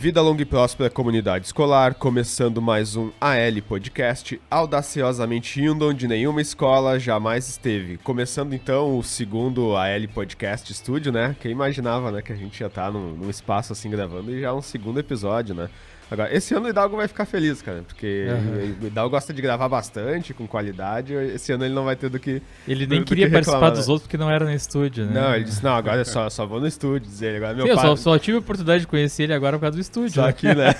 Vida longa e próspera comunidade escolar, começando mais um AL Podcast, audaciosamente indo onde nenhuma escola jamais esteve. Começando então o segundo AL Podcast Studio, né? Quem imaginava, né, que a gente ia estar num espaço assim gravando e já um segundo episódio, né? Agora, esse ano o Hidalgo vai ficar feliz, cara, porque o Hidalgo gosta de gravar bastante, com qualidade, esse ano ele não vai ter do que Ele nem queria participar dos outros porque não era no estúdio, né? Não, ele disse, não, agora eu só vou no estúdio, dizer ele. Agora meu Sim, pai... eu só tive a oportunidade de conhecer ele agora por causa do estúdio. Só aqui, né?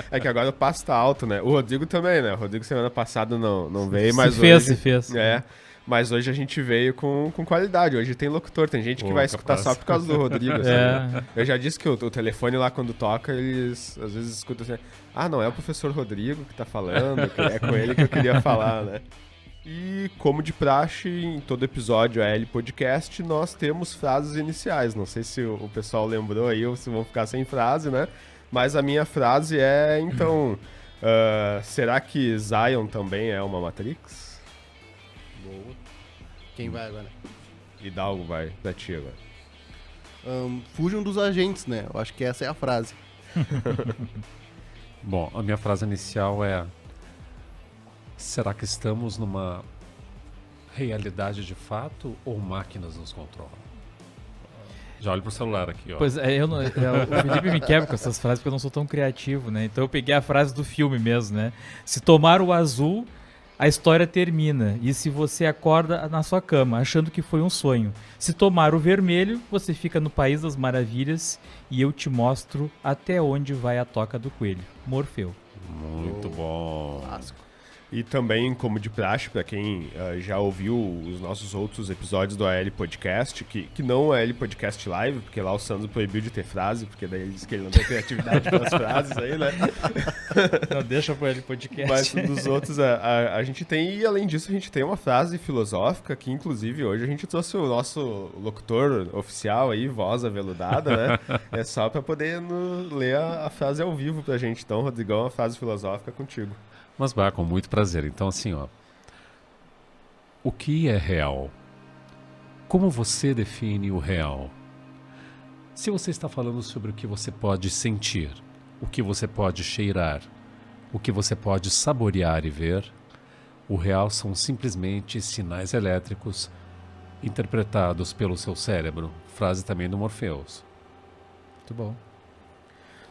É que agora o passo tá alto, né? O Rodrigo também, né? O Rodrigo semana passada não veio, mas hoje... Se fez. É, mas hoje a gente veio com qualidade. Hoje tem locutor, tem gente que vai escutar só por causa do Rodrigo, sabe? Eu já disse que o telefone lá quando toca, eles às vezes escutam assim, não é o professor Rodrigo que tá falando, que é com ele que eu queria falar, né? E como de praxe, em todo episódio AL Podcast, nós temos frases iniciais. Não sei se o pessoal lembrou aí ou se vão ficar sem frase, né? Mas a minha frase é, então, será que Zion também é uma Matrix? Boa. Quem vai agora? Hidalgo vai, da tia agora. Fujam dos agentes, né? Eu acho que essa é a frase. Bom, a minha frase inicial é: será que estamos numa realidade de fato ou máquinas nos controlam? Já olho pro celular aqui, ó. Pois é, o Felipe me quebra com essas frases porque eu não sou tão criativo, né? Então eu peguei a frase do filme mesmo, né? Se tomar o azul, a história termina. E se você acorda na sua cama, achando que foi um sonho. Se tomar o vermelho, você fica no País das Maravilhas e eu te mostro até onde vai a toca do coelho. Morfeu. Muito bom. Clássico. E também, como de praxe, para quem já ouviu os nossos outros episódios do AL Podcast, que não é AL Podcast Live, porque lá o Sandro proibiu de ter frase, porque daí ele disse que ele não tem criatividade para as frases aí, né? Não deixa pro AL Podcast. Mas dos outros, a gente tem, e além disso, a gente tem uma frase filosófica, que inclusive hoje a gente trouxe o nosso locutor oficial aí, voz aveludada, né? É só para poder ler a frase ao vivo pra gente. Então, Rodrigão, a frase filosófica contigo. Mas vai, com muito prazer. Então, assim, ó. O que é real? Como você define o real? Se você está falando sobre o que você pode sentir, o que você pode cheirar, o que você pode saborear e ver, o real são simplesmente sinais elétricos interpretados pelo seu cérebro. Frase também do Morpheus. Muito bom.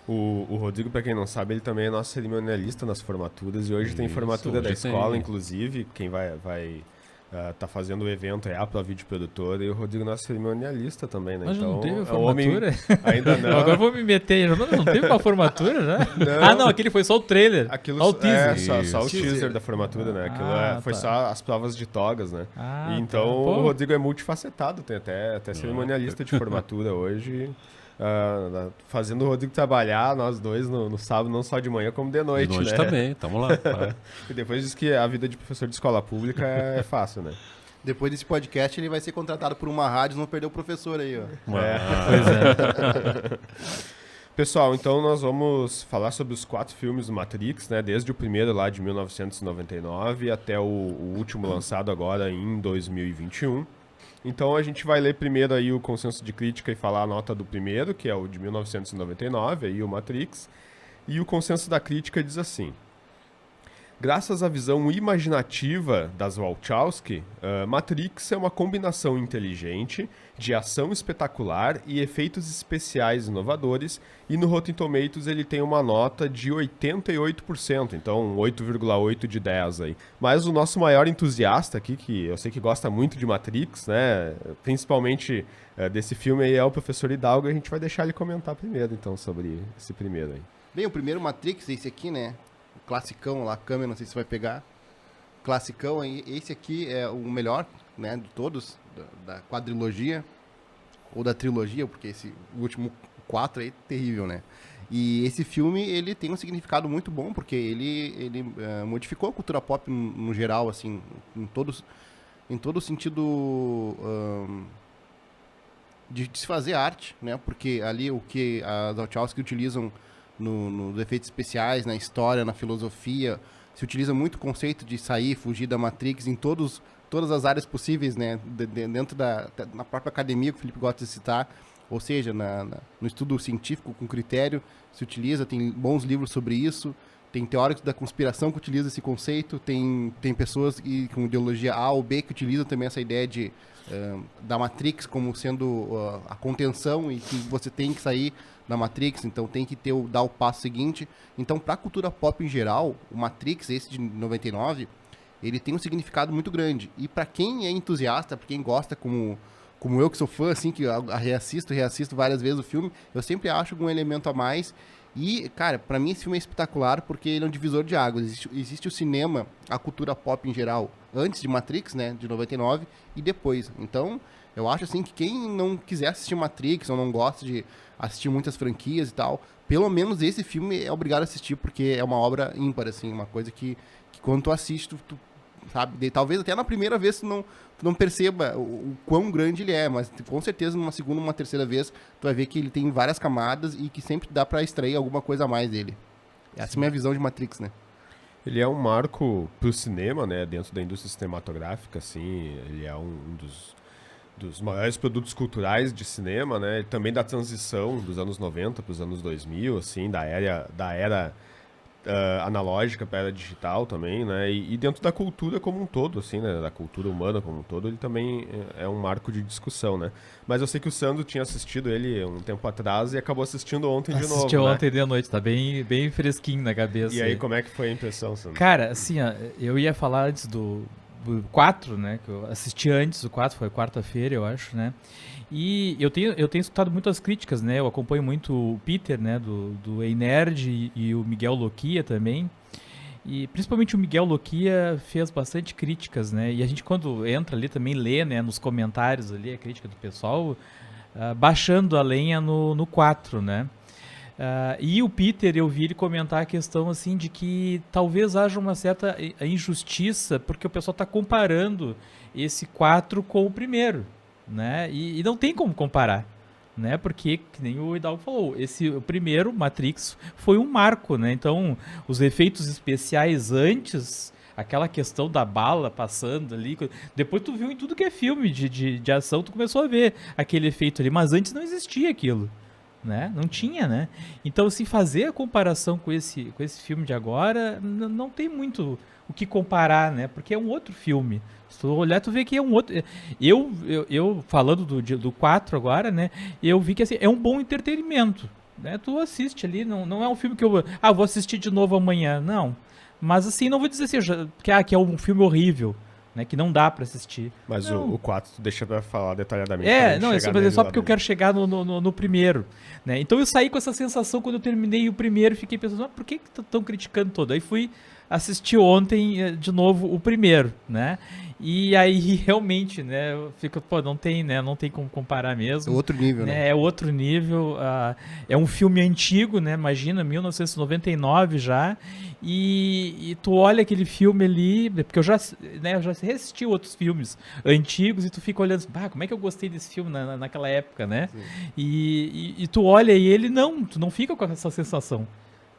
O Rodrigo, pra quem não sabe, ele também é nosso cerimonialista nas formaturas e hoje tem formatura hoje da escola, tem. inclusive. Quem vai tá fazendo o evento é a Pro-Vídeo Produtora e o Rodrigo é nosso cerimonialista também, né? Mas então, não teve é um formatura? Ainda não. Agora eu vou me meter. Não teve uma formatura já? Não, aquele foi só o trailer. Aquilo Só o teaser. só o teaser da formatura, né? Aquilo foi só as provas de togas, né? E então o Rodrigo é multifacetado, tem até cerimonialista de formatura hoje. Fazendo o Rodrigo trabalhar, nós dois no sábado, não só de manhã, como de noite, De noite né? também, tamo lá. Vai. E depois diz que a vida de professor de escola pública é fácil, né? Depois desse podcast, ele vai ser contratado por uma rádio, não perder o professor aí, ó. Pois é. Pessoal, então nós vamos falar sobre os 4 filmes do Matrix, né? Desde o primeiro lá de 1999 até o último lançado agora em 2021. Então a gente vai ler primeiro aí o consenso de crítica e falar a nota do primeiro, que é o de 1999, aí o Matrix. E o consenso da crítica diz assim: graças à visão imaginativa das Wachowski, Matrix é uma combinação inteligente de ação espetacular e efeitos especiais inovadores, e no Rotten Tomatoes ele tem uma nota de 88%, então 8,8 de 10 aí. Mas o nosso maior entusiasta aqui, que eu sei que gosta muito de Matrix, né, principalmente desse filme aí, é o professor Hidalgo, e a gente vai deixar ele comentar primeiro, então, sobre esse primeiro aí. Bem, o primeiro Matrix, esse aqui, né? O classicão lá, a câmera, não sei se vai pegar. Classicão, esse aqui é o melhor, né, de todos, da quadrilogia, ou da trilogia, porque o último 4 aí é terrível, né? E esse filme, ele tem um significado muito bom, porque ele modificou a cultura pop no geral, assim, em todo o sentido de se fazer arte, né? Porque ali o que as Wachowski utilizam nos efeitos especiais, na história, na filosofia, se utiliza muito o conceito de sair, fugir da Matrix em todas as áreas possíveis, né? Dentro na própria academia, que o Felipe gosta de citar, Ou seja, no estudo científico com critério se utiliza, tem bons livros sobre isso, tem teóricos da conspiração que utilizam esse conceito, tem pessoas com ideologia A ou B que utilizam também essa ideia da Matrix como sendo a contenção e que você tem que sair da Matrix, então tem que dar o passo seguinte. Então, para a cultura pop em geral, o Matrix, esse de 99, ele tem um significado muito grande. E para quem é entusiasta, para quem gosta, como eu que sou fã, assim, que reassisto várias vezes o filme, eu sempre acho um elemento a mais. E, cara, pra mim esse filme é espetacular porque ele é um divisor de águas. Existe o cinema, a cultura pop em geral, antes de Matrix, né, de 99, e depois. Então, eu acho, assim, que quem não quiser assistir Matrix ou não gosta de assistir muitas franquias e tal, pelo menos esse filme é obrigado a assistir porque é uma obra ímpar, assim, uma coisa que quando tu assiste, tu sabe, talvez até na primeira vez tu não perceba o quão grande ele é, mas com certeza numa segunda, uma terceira vez tu vai ver que ele tem várias camadas e que sempre dá pra extrair alguma coisa a mais dele. Essa é a minha visão de Matrix, né? Ele é um marco pro cinema, né, dentro da indústria cinematográfica, assim, ele é um dos maiores produtos culturais de cinema, né, e também da transição dos anos 90 para os anos 2000, assim, da era analógica para a era digital também, né? E dentro da cultura como um todo, assim, né? Da cultura humana como um todo, ele também é um marco de discussão, né? Mas eu sei que o Sandro tinha assistido ele um tempo atrás e acabou assistindo ontem de novo, Assistiu né? ontem de noite, tá bem, bem fresquinho na cabeça. E aí, como é que foi a impressão, Sandro? Cara, assim, ó, eu ia falar antes do 4, né? Que eu assisti antes, o 4 foi quarta-feira, eu acho, né? E eu tenho escutado muitas críticas, né? Eu acompanho muito o Peter, né? Do Ei Nerd e o Miguel Loquia também. E principalmente o Miguel Loquia fez bastante críticas, né? E a gente quando entra ali também lê, né? Nos comentários ali a crítica do pessoal, baixando a lenha no 4, né? E o Peter, eu vi ele comentar a questão assim de que talvez haja uma certa injustiça porque o pessoal está comparando esse 4 com o primeiro, né? E não tem como comparar, né? Porque, que nem o Hidalgo falou, o primeiro, Matrix, foi um marco, né? Então, os efeitos especiais antes, aquela questão da bala passando ali, depois tu viu em tudo que é filme de ação, tu começou a ver aquele efeito ali, mas antes não existia aquilo, né? Não tinha, né? Então, assim, fazer a comparação com esse filme de agora, não tem muito o que comparar, né? Porque é um outro filme. Se tu olhar, tu vê que é um outro... Eu falando do 4 agora, né? Eu vi que, assim, é um bom entretenimento, né? Tu assiste ali, não é um filme que eu vou assistir de novo amanhã, não. Mas, assim, não vou dizer assim, que é um filme horrível, né, que não dá pra assistir. Mas não. o 4 tu deixa pra falar detalhadamente. Mas é só porque eu quero chegar no primeiro, né? Então eu saí com essa sensação quando eu terminei o primeiro e fiquei pensando, por que estão criticando todo? Aí fui assistir ontem de novo o primeiro, né? E aí realmente, né, fica, não tem como comparar mesmo. É outro nível, né? É outro nível, é um filme antigo, né? Imagina, 1999 já. E tu olha aquele filme ali, porque eu já reassisti outros filmes antigos e tu fica olhando, como é que eu gostei desse filme naquela época, né? E tu olha e tu não fica com essa sensação.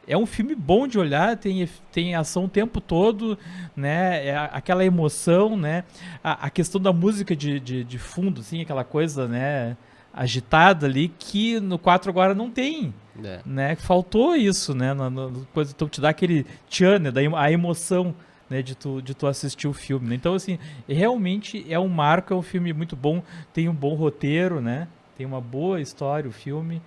É um filme bom de olhar, tem ação o tempo todo, né? É aquela emoção, né? A questão da música de fundo, assim, aquela coisa, né? Agitada ali, que no 4 agora não tem, né? Faltou isso, né? Então te dá aquele tchan, né? A emoção, né? De tu assistir o filme, né? Então, assim, realmente é um marco, é um filme muito bom, tem um bom roteiro, né? Tem uma boa história o filme.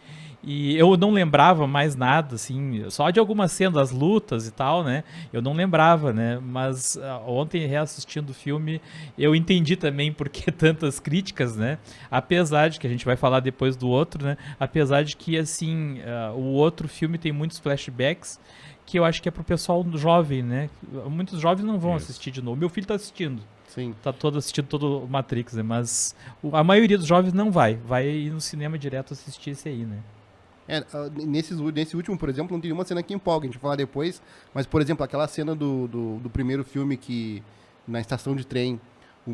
E eu não lembrava mais nada, assim, só de algumas cenas das lutas e tal, né? Eu não lembrava, né? Mas ontem, reassistindo o filme, eu entendi também por que tantas críticas, né? Apesar de que a gente vai falar depois do outro, né? Apesar de que, assim, o outro filme tem muitos flashbacks que eu acho que é pro pessoal jovem, né? Muitos jovens não vão assistir de novo. Meu filho tá assistindo. Sim. Tá assistindo todo o Matrix, né? Mas a maioria dos jovens não vai ir no cinema direto assistir esse aí, né? Nesse último, por exemplo, não tem nenhuma cena que empolga, a gente vai falar depois, mas, por exemplo, aquela cena do primeiro filme que, na estação de trem,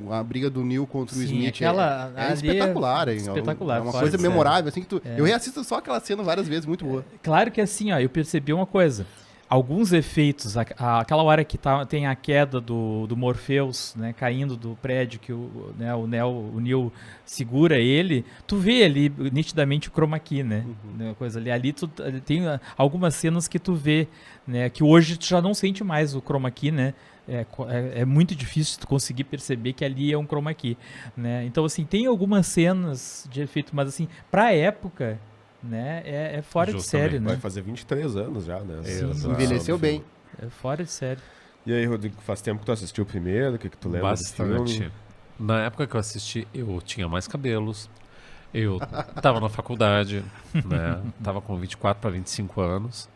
a briga do Neo contra o Smith é espetacular. Espetacular. É uma coisa memorável, assim, que eu reassisto só aquela cena várias vezes, muito boa. Claro que assim, eu percebi uma coisa. alguns efeitos, aquela hora que tem a queda do Morpheus, né, caindo do prédio, que o Neo segura ele, tu vê ali nitidamente o chroma key, né? Né, coisa ali tu tem algumas cenas que tu vê, né, que hoje tu já não sente mais o chroma key, né? É muito difícil tu conseguir perceber que ali é um chroma key, né? Então, assim, tem algumas cenas de efeito, mas assim, pra época, né, é fora de série, né? Vai fazer 23 anos já, né? Envelheceu bem. É fora de série. E aí, Rodrigo, faz tempo que tu assistiu o primeiro? O que tu lembra do filme? Bastante. Na época que eu assisti, eu tinha mais cabelos, eu tava na faculdade, né? Tava com 24 para 25 anos,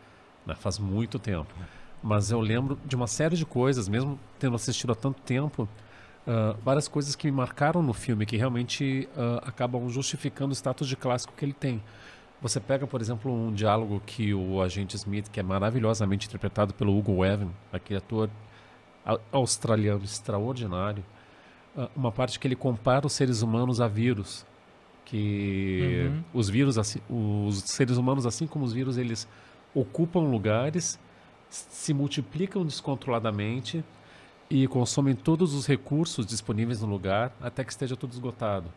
né? Faz muito tempo. Mas eu lembro de uma série de coisas, mesmo tendo assistido há tanto tempo, várias coisas que me marcaram no filme, que realmente acabam justificando o status de clássico que ele tem. Você pega, por exemplo, um diálogo que o agente Smith, que é maravilhosamente interpretado pelo Hugo Weaving, aquele ator australiano extraordinário, uma parte que ele compara os seres humanos a vírus, que os seres humanos, assim como os vírus, eles ocupam lugares, se multiplicam descontroladamente e consomem todos os recursos disponíveis no lugar até que esteja tudo esgotado.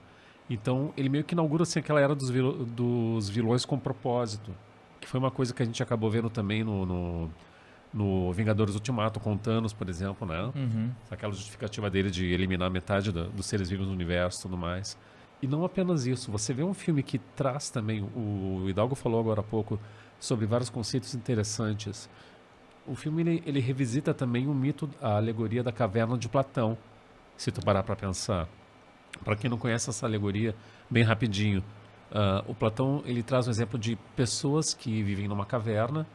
Então, ele meio que inaugura assim, aquela era dos vilões com propósito, que foi uma coisa que a gente acabou vendo também no Vingadores Ultimato, com Thanos, por exemplo, né? Aquela justificativa dele de eliminar metade dos seres vivos no universo e tudo mais. E não apenas isso, você vê um filme que traz também, o Hidalgo falou agora há pouco, sobre vários conceitos interessantes. O filme ele revisita também o mito, a alegoria da caverna de Platão, se tu parar para pensar. Para quem não conhece essa alegoria, bem rapidinho, o Platão ele traz um exemplo de pessoas que vivem numa caverna,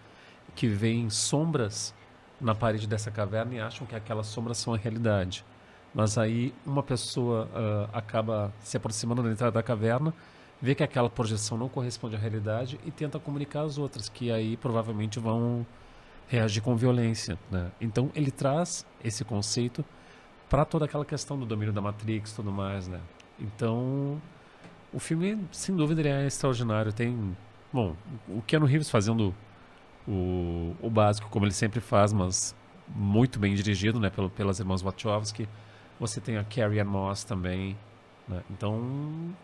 que veem sombras na parede dessa caverna e acham que aquelas sombras são a realidade. Mas aí uma pessoa acaba se aproximando da entrada da caverna, vê que aquela projeção não corresponde à realidade e tenta comunicar às outras, que aí provavelmente vão reagir com violência, né? Então ele traz esse conceito para toda aquela questão do domínio da Matrix e tudo mais, né? Então, o filme, sem dúvida, ele é extraordinário. Tem, bom, o Keanu Reeves fazendo o básico, como ele sempre faz, mas muito bem dirigido, né? Pelas irmãs Wachowski. Você tem a Carrie-Anne Moss também, né? Então,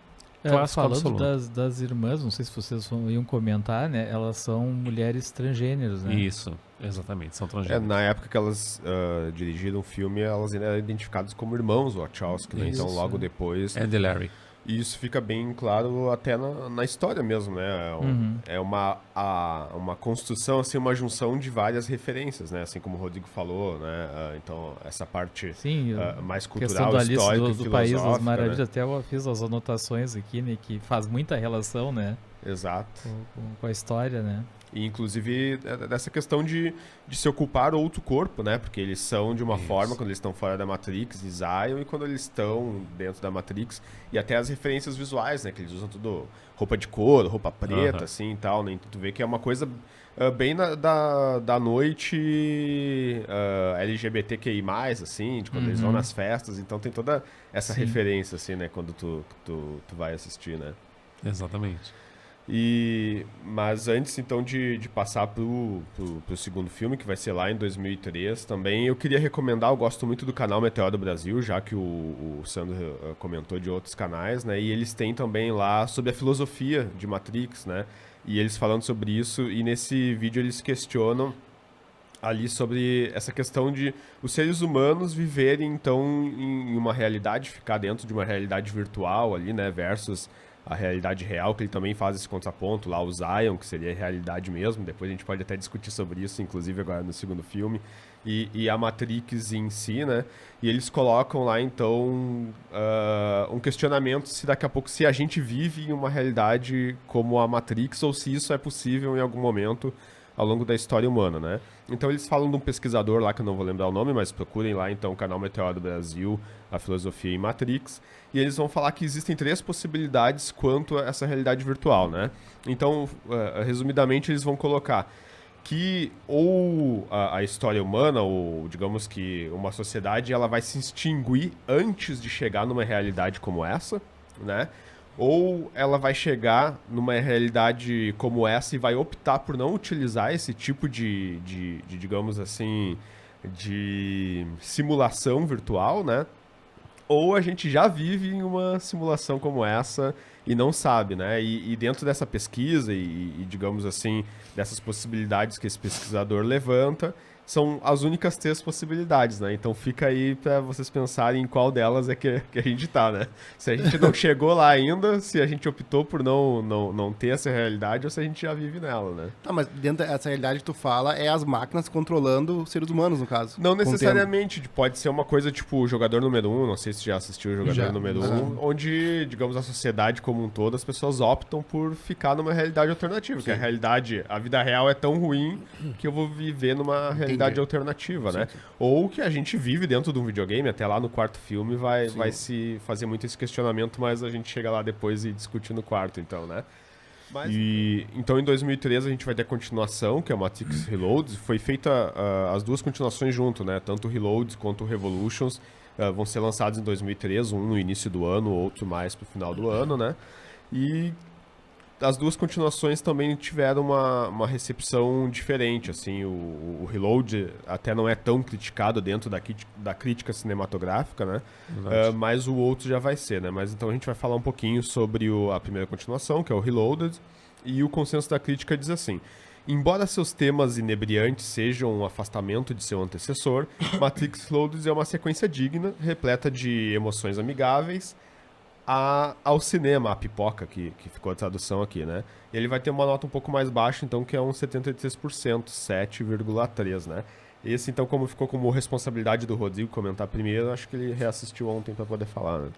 clássico falando absoluto. das irmãs, não sei se vocês iam comentar, né? Elas são mulheres transgêneros, né? Isso, exatamente, são transgêneros. Na época que elas dirigiram o filme, elas ainda eram identificadas como irmãos Wachowski, né? Então logo depois... Andy e Larry. E isso fica bem claro até na história mesmo, né? É uma construção, assim, uma junção de várias referências, né? Assim como o Rodrigo falou, né? Então, essa parte mais cultural, histórica e do País das Maravilhas, né? até eu fiz as anotações aqui, né? Que faz muita relação, né? Exato. Com a história, né? E, inclusive, dessa questão de se ocupar outro corpo, né? Porque eles são de uma forma quando eles estão fora da Matrix, Zion, e quando eles estão dentro da Matrix. E até as referências visuais, né? Que eles usam tudo roupa de couro, roupa preta, assim, e tal, né? Então, tu vê que é uma coisa bem da noite LGBTQI+, assim, de quando eles vão nas festas. Então, tem toda essa referência, assim, né? Quando tu vai assistir, né? Exatamente. Mas antes, então, de passar pro segundo filme, que vai ser lá em 2003, também eu queria recomendar, eu gosto muito do canal Meteoro Brasil, já que o Sandro comentou de outros canais, né? E eles têm também lá sobre a filosofia de Matrix, né? E eles falando sobre isso, e nesse vídeo eles questionam ali sobre essa questão de os seres humanos viverem, então, em uma realidade, ficar dentro de uma realidade virtual ali, né? Versus a realidade real, que ele também faz esse contraponto lá, o Zion, que seria a realidade mesmo. Depois a gente pode até discutir sobre isso, inclusive agora no segundo filme. E a Matrix em si, né? E eles colocam lá, então, um questionamento se daqui a pouco, se a gente vive em uma realidade como a Matrix, ou se isso é possível em algum momento ao longo da história humana, né? Então eles falam de um pesquisador lá, que eu não vou lembrar o nome, mas procurem lá, então, o canal Meteoro Brasil, a filosofia em Matrix, e eles vão falar que existem 3 possibilidades quanto a essa realidade virtual, né? Então, resumidamente, eles vão colocar que ou a história humana, ou digamos que uma sociedade, ela vai se extinguir antes de chegar numa realidade como essa, né? ou ela vai chegar numa realidade como essa e vai optar por não utilizar esse tipo de digamos assim, de simulação virtual, né? Ou a gente já vive em uma simulação como essa e não sabe, né? E dentro dessa pesquisa digamos assim, dessas possibilidades que esse pesquisador levanta, são as únicas 3 possibilidades, né? Então fica aí para vocês pensarem em qual delas é que a gente tá, né? Se a gente não chegou lá ainda, se a gente optou por não ter essa realidade ou se a gente já vive nela, né? Tá, mas dentro dessa realidade que tu fala, é as máquinas controlando os seres humanos, no caso. Não com o tempo. necessariamente, pode ser uma coisa tipo o Jogador Número 1, não sei se já assistiu o Jogador Já. Número 1, onde, digamos, a sociedade como um todo, as pessoas optam por ficar numa realidade alternativa, que a realidade, a vida real é tão ruim que eu vou viver numa realidade alternativa, né? Ou que a gente vive dentro de um videogame, até lá no quarto filme vai se fazer muito esse questionamento, mas a gente chega lá depois e discute no quarto, então, né? Então em 2013 a gente vai ter a continuação, que é o Matrix Reloads. Foi feita as 2 continuações junto, né? Tanto o Reloads quanto o Revolutions vão ser lançados em 2013, um no início do ano, outro mais pro final do ano, né? E as 2 continuações também tiveram uma recepção diferente, assim, o Reload até não é tão criticado dentro da crítica cinematográfica, né? Mas o outro já vai ser, né? Mas então a gente vai falar um pouquinho sobre a primeira continuação, que é o Reloaded, e o consenso da crítica diz assim: embora seus temas inebriantes sejam um afastamento de seu antecessor, Matrix Reloaded é uma sequência digna, repleta de emoções amigáveis, ao cinema, a pipoca, que ficou a tradução aqui, né? E ele vai ter uma nota um pouco mais baixa, então, que é um 73%, 7,3%, né? Esse, então, como ficou como responsabilidade do Rodrigo comentar primeiro, acho que ele reassistiu ontem para poder falar, né?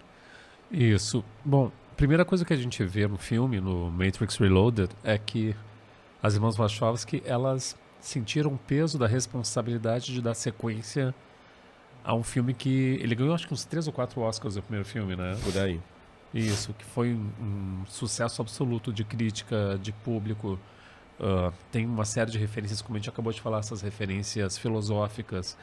Isso. Bom, a primeira coisa que a gente vê no filme, no Matrix Reloaded, é que as irmãs Wachowski, elas sentiram o peso da responsabilidade de dar sequência a um filme que... Ele ganhou, acho que uns 3 ou 4 Oscars no primeiro filme, né? Por aí. Isso, que foi um sucesso absoluto de crítica, de público. Tem uma série de referências, como a gente acabou de falar, essas referências filosóficas.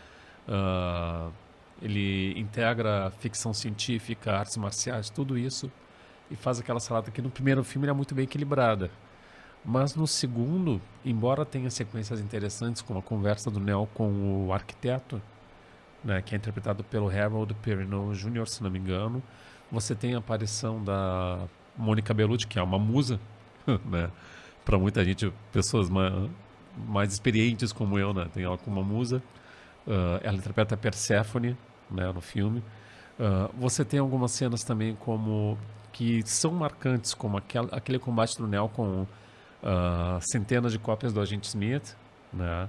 Ele integra ficção científica, artes marciais, tudo isso, e faz aquela salada que no primeiro filme era muito bem equilibrada. Mas no segundo, embora tenha sequências interessantes, como a conversa do Neo com o arquiteto, né, que é interpretado pelo Harold Perrineau Jr., se não me engano, você tem a aparição da Mônica Bellucci, que é uma musa, né? Para muita gente, pessoas mais experientes como eu, né? Tem ela como uma musa. Ela interpreta a Perséfone, né, no filme. Você tem algumas cenas também que são marcantes, como aquele combate do Neo com centenas de cópias do Agente Smith, né?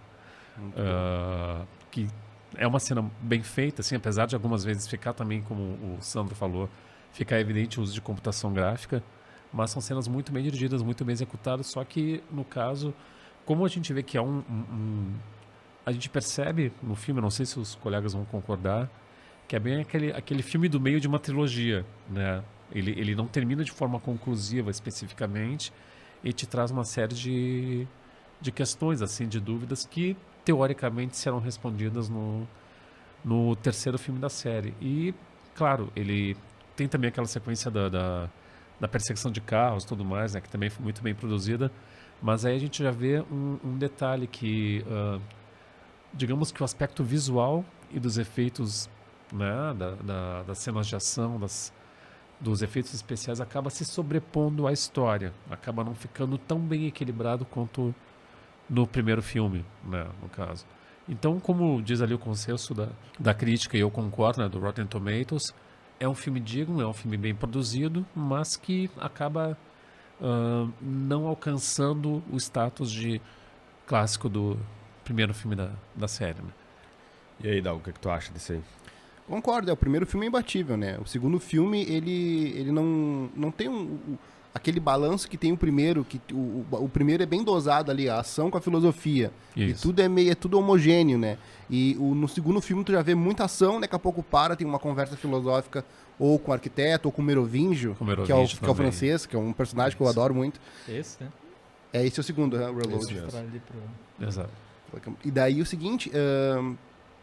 Que é uma cena bem feita, assim, apesar de algumas vezes ficar também, como o Sandro falou, ficar evidente o uso de computação gráfica, mas são cenas muito bem dirigidas, muito bem executadas, só que, no caso, como a gente vê que é a gente percebe no filme, não sei se os colegas vão concordar, que é bem aquele filme do meio de uma trilogia, né? Ele não termina de forma conclusiva, especificamente, e te traz uma série de questões, assim, de dúvidas que, teoricamente, serão respondidas no terceiro filme da série. E, claro, ele tem também aquela sequência da perseguição de carros e tudo mais, né, que também foi muito bem produzida, mas aí a gente já vê um detalhe que, digamos que o aspecto visual e dos efeitos, né, das cenas de ação, dos efeitos especiais, acaba se sobrepondo à história, acaba não ficando tão bem equilibrado quanto no primeiro filme, né, no caso. Então, como diz ali o consenso da crítica, e eu concordo, né, do Rotten Tomatoes, é um filme digno, é um filme bem produzido, mas que acaba não alcançando o status de clássico do primeiro filme da série. Né? E aí, Dal, o que tu acha desse aí? Concordo, o primeiro filme é imbatível, né? O segundo filme, ele não tem aquele balanço que tem o primeiro, que o primeiro é bem dosado ali, a ação com a filosofia. Isso. E é tudo homogêneo, né? E no segundo filme tu já vê muita ação, daqui a pouco tem uma conversa filosófica ou com o arquiteto, ou com o Merovingio, que é o francês, que é um personagem que eu adoro muito. Esse, né? Esse é o segundo, o Reload. Exato. E daí o seguinte,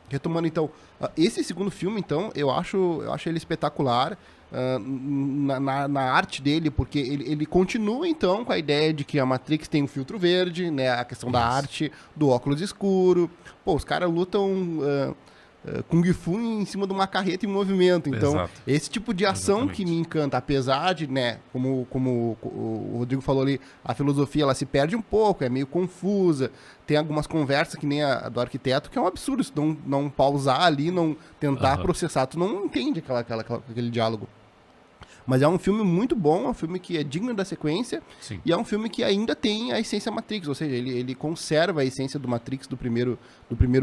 retomando então, esse segundo filme, então, eu acho ele espetacular na arte dele, porque ele continua, então, com a ideia de que a Matrix tem um filtro verde, né? A questão da arte, do óculos escuro. Pô, os caras lutam Kung Fu em cima de uma carreta em movimento. Então, Exato. esse tipo de ação Exatamente. que me encanta, apesar de, né, como o Rodrigo falou ali, a filosofia ela se perde um pouco, é meio confusa. Tem algumas conversas que nem a do arquiteto, que é um absurdo. Se não pausar ali, não tentar processar, tu não entende aquele diálogo. Mas é um filme muito bom, é um filme que é digno da sequência, Sim. e é um filme que ainda tem a essência Matrix, ou seja, ele conserva a essência do Matrix do primeiro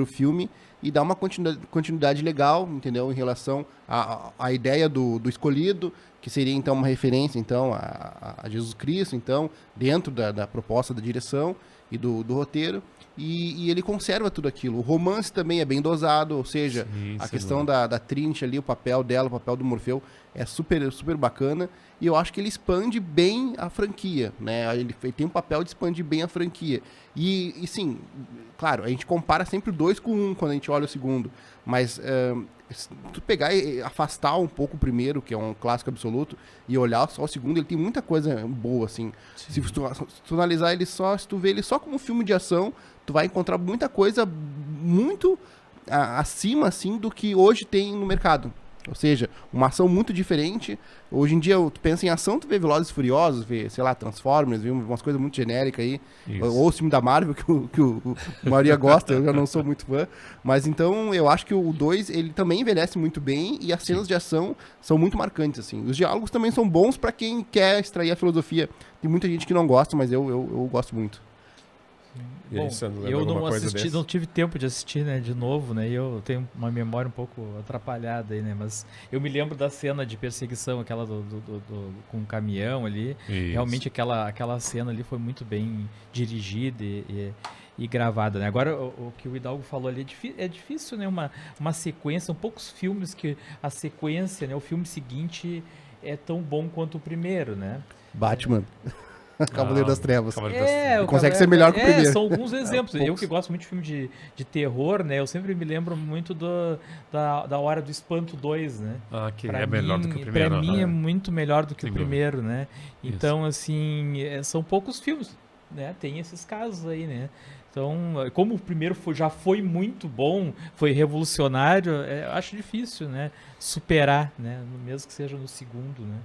filme e dá uma continuidade legal, entendeu? Em relação à ideia do escolhido, que seria então uma referência então a Jesus Cristo, então, dentro da proposta da direção e do roteiro. E ele conserva tudo aquilo. O romance também é bem dosado, ou seja, Sim, a sem questão dúvida. da Trinity ali, o papel dela, o papel do Morfeu, é super, super bacana. E eu acho que ele expande bem a franquia, né? Ele tem um papel de expandir bem a franquia. E sim, claro, a gente compara sempre o 2 com o 1 quando a gente olha o segundo. Mas se tu pegar e afastar um pouco o primeiro, que é um clássico absoluto, e olhar só o segundo, ele tem muita coisa boa, assim. Se tu analisar ele só, se tu vê ele só como um filme de ação, tu vai encontrar muita coisa muito acima, assim, do que hoje tem no mercado. Ou seja, uma ação muito diferente. Hoje em dia, tu pensa em ação, tu vê Velozes e Furiosos, vê, sei lá, Transformers, vê umas coisas muito genéricas aí. Isso. Ou o filme da Marvel, que a maioria gosta, eu já não sou muito fã. Mas então, eu acho que o 2, ele também envelhece muito bem e as cenas de ação são muito marcantes, assim. Os diálogos também são bons pra quem quer extrair a filosofia. Tem muita gente que não gosta, mas eu gosto muito. E aí, Bom, Sandro, lembra eu alguma não coisa assisti, dessa? não tive tempo de assistir, né, de novo, né, e eu tenho uma memória um pouco atrapalhada aí, né, mas eu me lembro da cena de perseguição, aquela com o caminhão ali, Isso. realmente aquela cena ali foi muito bem dirigida e gravada, né. Agora, o que o Hidalgo falou ali, é difícil, né, uma sequência, são poucos filmes que a sequência, né, o filme seguinte é tão bom quanto o primeiro, né. Batman. Cavaleiro das Trevas. Cavaleiro das Trevas. Ele consegue ser melhor que o primeiro. São alguns exemplos. Eu poucos. que gosto muito de filme de terror, né? Eu sempre me lembro muito da Hora do Espanto 2, né? Ah, que Pra é melhor do que o primeiro. Pra mim né? é muito melhor do que Sem o dúvida. primeiro, né? Então, assim, são poucos filmes, né? Tem esses casos aí, né? Então, como o primeiro já foi muito bom, foi revolucionário, eu acho difícil, né? Superar, né? Mesmo que seja no segundo, né?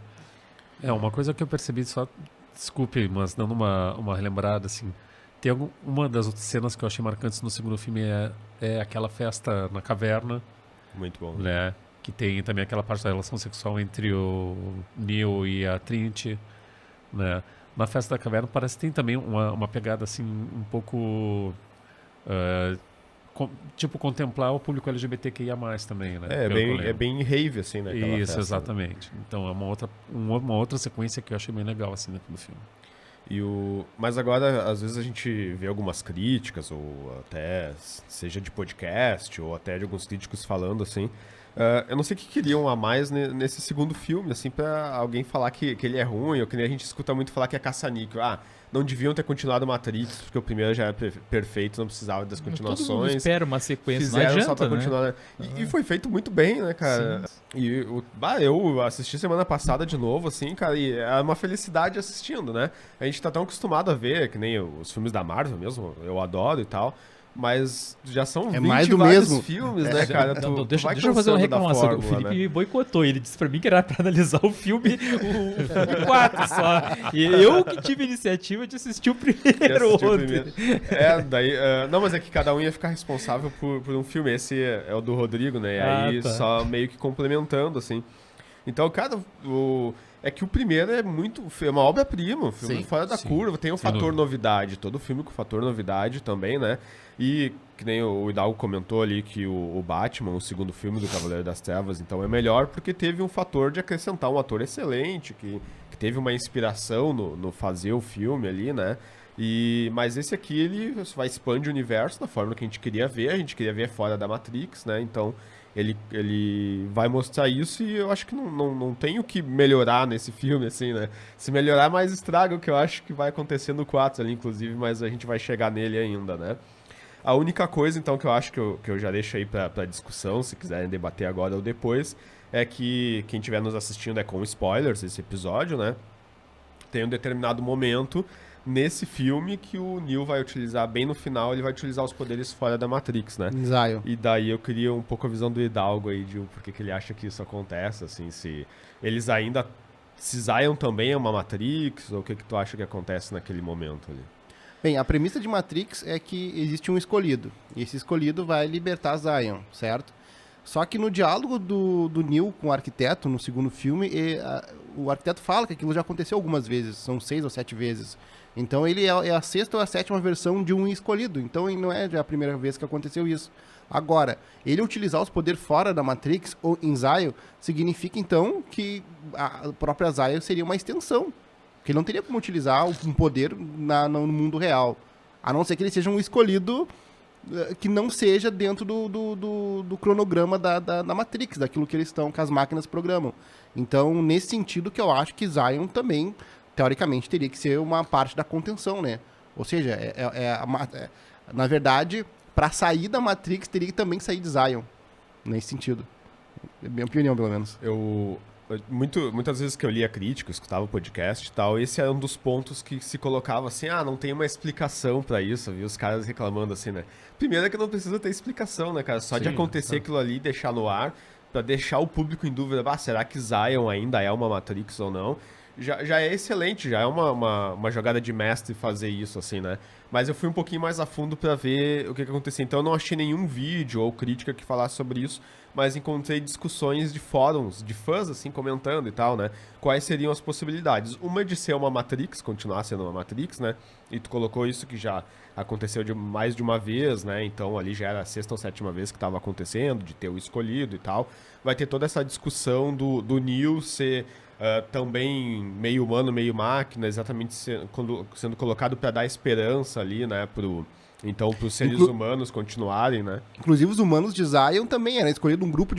É, uma coisa que eu percebi só, desculpe, mas dando uma relembrada, assim, tem uma das outras cenas que eu achei marcantes no segundo filme é aquela festa na caverna, Muito bom. né, que tem também aquela parte da relação sexual entre o Neo e a Trinity, né. Na festa da caverna parece que tem também uma pegada, assim, um pouco, tipo, contemplar o público LGBTQIA+, também, né. É, pelo que eu lembro. bem rave, assim, né? aquela Isso, festa, né? exatamente. Então é uma outra sequência que eu achei bem legal, assim, dentro do filme. Mas agora, às vezes a gente vê algumas críticas, ou até seja de podcast, ou até de alguns críticos falando assim. Eu não sei o que queriam a mais nesse segundo filme, assim, pra alguém falar que ele é ruim, ou que nem a gente escuta muito falar que é caça-níquel. Não deviam ter continuado Matrix, porque o primeiro já era perfeito, não precisava das Todo mundo continuações. espera uma sequência, não Fizeram adianta, só pra né? continuar. Né? E foi feito muito bem, né, cara? E eu assisti semana passada de novo, assim, cara, e é uma felicidade assistindo, né? A gente tá tão acostumado a ver, que nem os filmes da Marvel mesmo, eu adoro e tal. Mas já são 20 mais do vários mesmo. filmes, né, cara? Deixa vai eu fazer uma cansando da reclamação. O fórmula, Felipe né? me boicotou. Ele disse pra mim que era pra analisar o filme 4 só. E eu que tive a iniciativa de assistir o primeiro Assistiu o ontem. primeiro. Não, mas é que cada um ia ficar responsável por um filme. Esse é o do Rodrigo, né? E aí tá. só meio que complementando, assim. Então, cara, é que o primeiro é uma obra-prima, um filme Sim, fora da sim, curva, tem o sem fator dúvida. novidade, todo filme com fator novidade também, né? E que nem o Hidalgo comentou ali que o Batman, o segundo filme do Cavaleiro das Trevas, então é melhor porque teve um fator de acrescentar um ator excelente, que teve uma inspiração no fazer o filme ali, né? Mas esse aqui, ele vai expandir o universo da forma que a gente queria ver fora da Matrix, né? Então, ele vai mostrar isso e eu acho que não tem o que melhorar nesse filme, assim, né? Se melhorar, mais estraga o que eu acho que vai acontecer no 4 ali, inclusive, mas a gente vai chegar nele ainda, né? A única coisa, então, que eu acho que eu já deixo aí pra discussão, se quiserem debater agora ou depois, é que quem estiver nos assistindo é com spoilers esse episódio, né? Tem um determinado momento nesse filme que o Neo vai utilizar, bem no final, ele vai utilizar os poderes fora da Matrix, né? Zion. E daí eu queria um pouco a visão do Hidalgo aí, de por que ele acha que isso acontece, assim, se eles ainda... Se Zion também é uma Matrix, ou o que tu acha que acontece naquele momento ali? Bem, a premissa de Matrix é que existe um escolhido. E esse escolhido vai libertar Zion, certo? Só que no diálogo do Neo com o arquiteto, no segundo filme, o arquiteto fala que aquilo já aconteceu algumas vezes, são 6 ou 7 vezes. Então ele é a 6ª ou a 7ª versão de um escolhido. Então não é a primeira vez que aconteceu isso. Agora, ele utilizar os poderes fora da Matrix ou em Zion significa então que a própria Zion seria uma extensão. Porque ele não teria como utilizar um poder no mundo real. A não ser que ele seja um escolhido que não seja dentro do cronograma da Matrix, daquilo que eles estão, que as máquinas programam. Então, nesse sentido que eu acho que Zion também, teoricamente, teria que ser uma parte da contenção, né? Ou seja, na verdade, para sair da Matrix, teria que também sair de Zion. Nesse sentido. É minha opinião, pelo menos. Muitas vezes que eu lia crítica, escutava o podcast e tal, esse era um dos pontos que se colocava assim, não tem uma explicação pra isso, viu? Os caras reclamando assim, né? Primeiro é que não precisa ter explicação, né, cara? Só de acontecer aquilo ali e deixar no ar, pra deixar o público em dúvida, será que Zion ainda é uma Matrix ou não? Já é excelente, já é uma jogada de mestre fazer isso, assim, né? Mas eu fui um pouquinho mais a fundo pra ver o que acontecia. Então eu não achei nenhum vídeo ou crítica que falasse sobre isso, mas encontrei discussões de fóruns, de fãs, assim, comentando e tal, né? Quais seriam as possibilidades? Uma de ser uma Matrix, continuar sendo uma Matrix, né? E tu colocou isso que já aconteceu mais de uma vez, né? Então ali já era a 6ª ou 7ª vez que estava acontecendo, de ter o escolhido e tal. Vai ter toda essa discussão do Neo ser... também meio humano, meio máquina, exatamente sendo colocado para dar esperança ali, né, para os seres humanos continuarem, né? Inclusive os humanos de Zion também era escolhido um grupo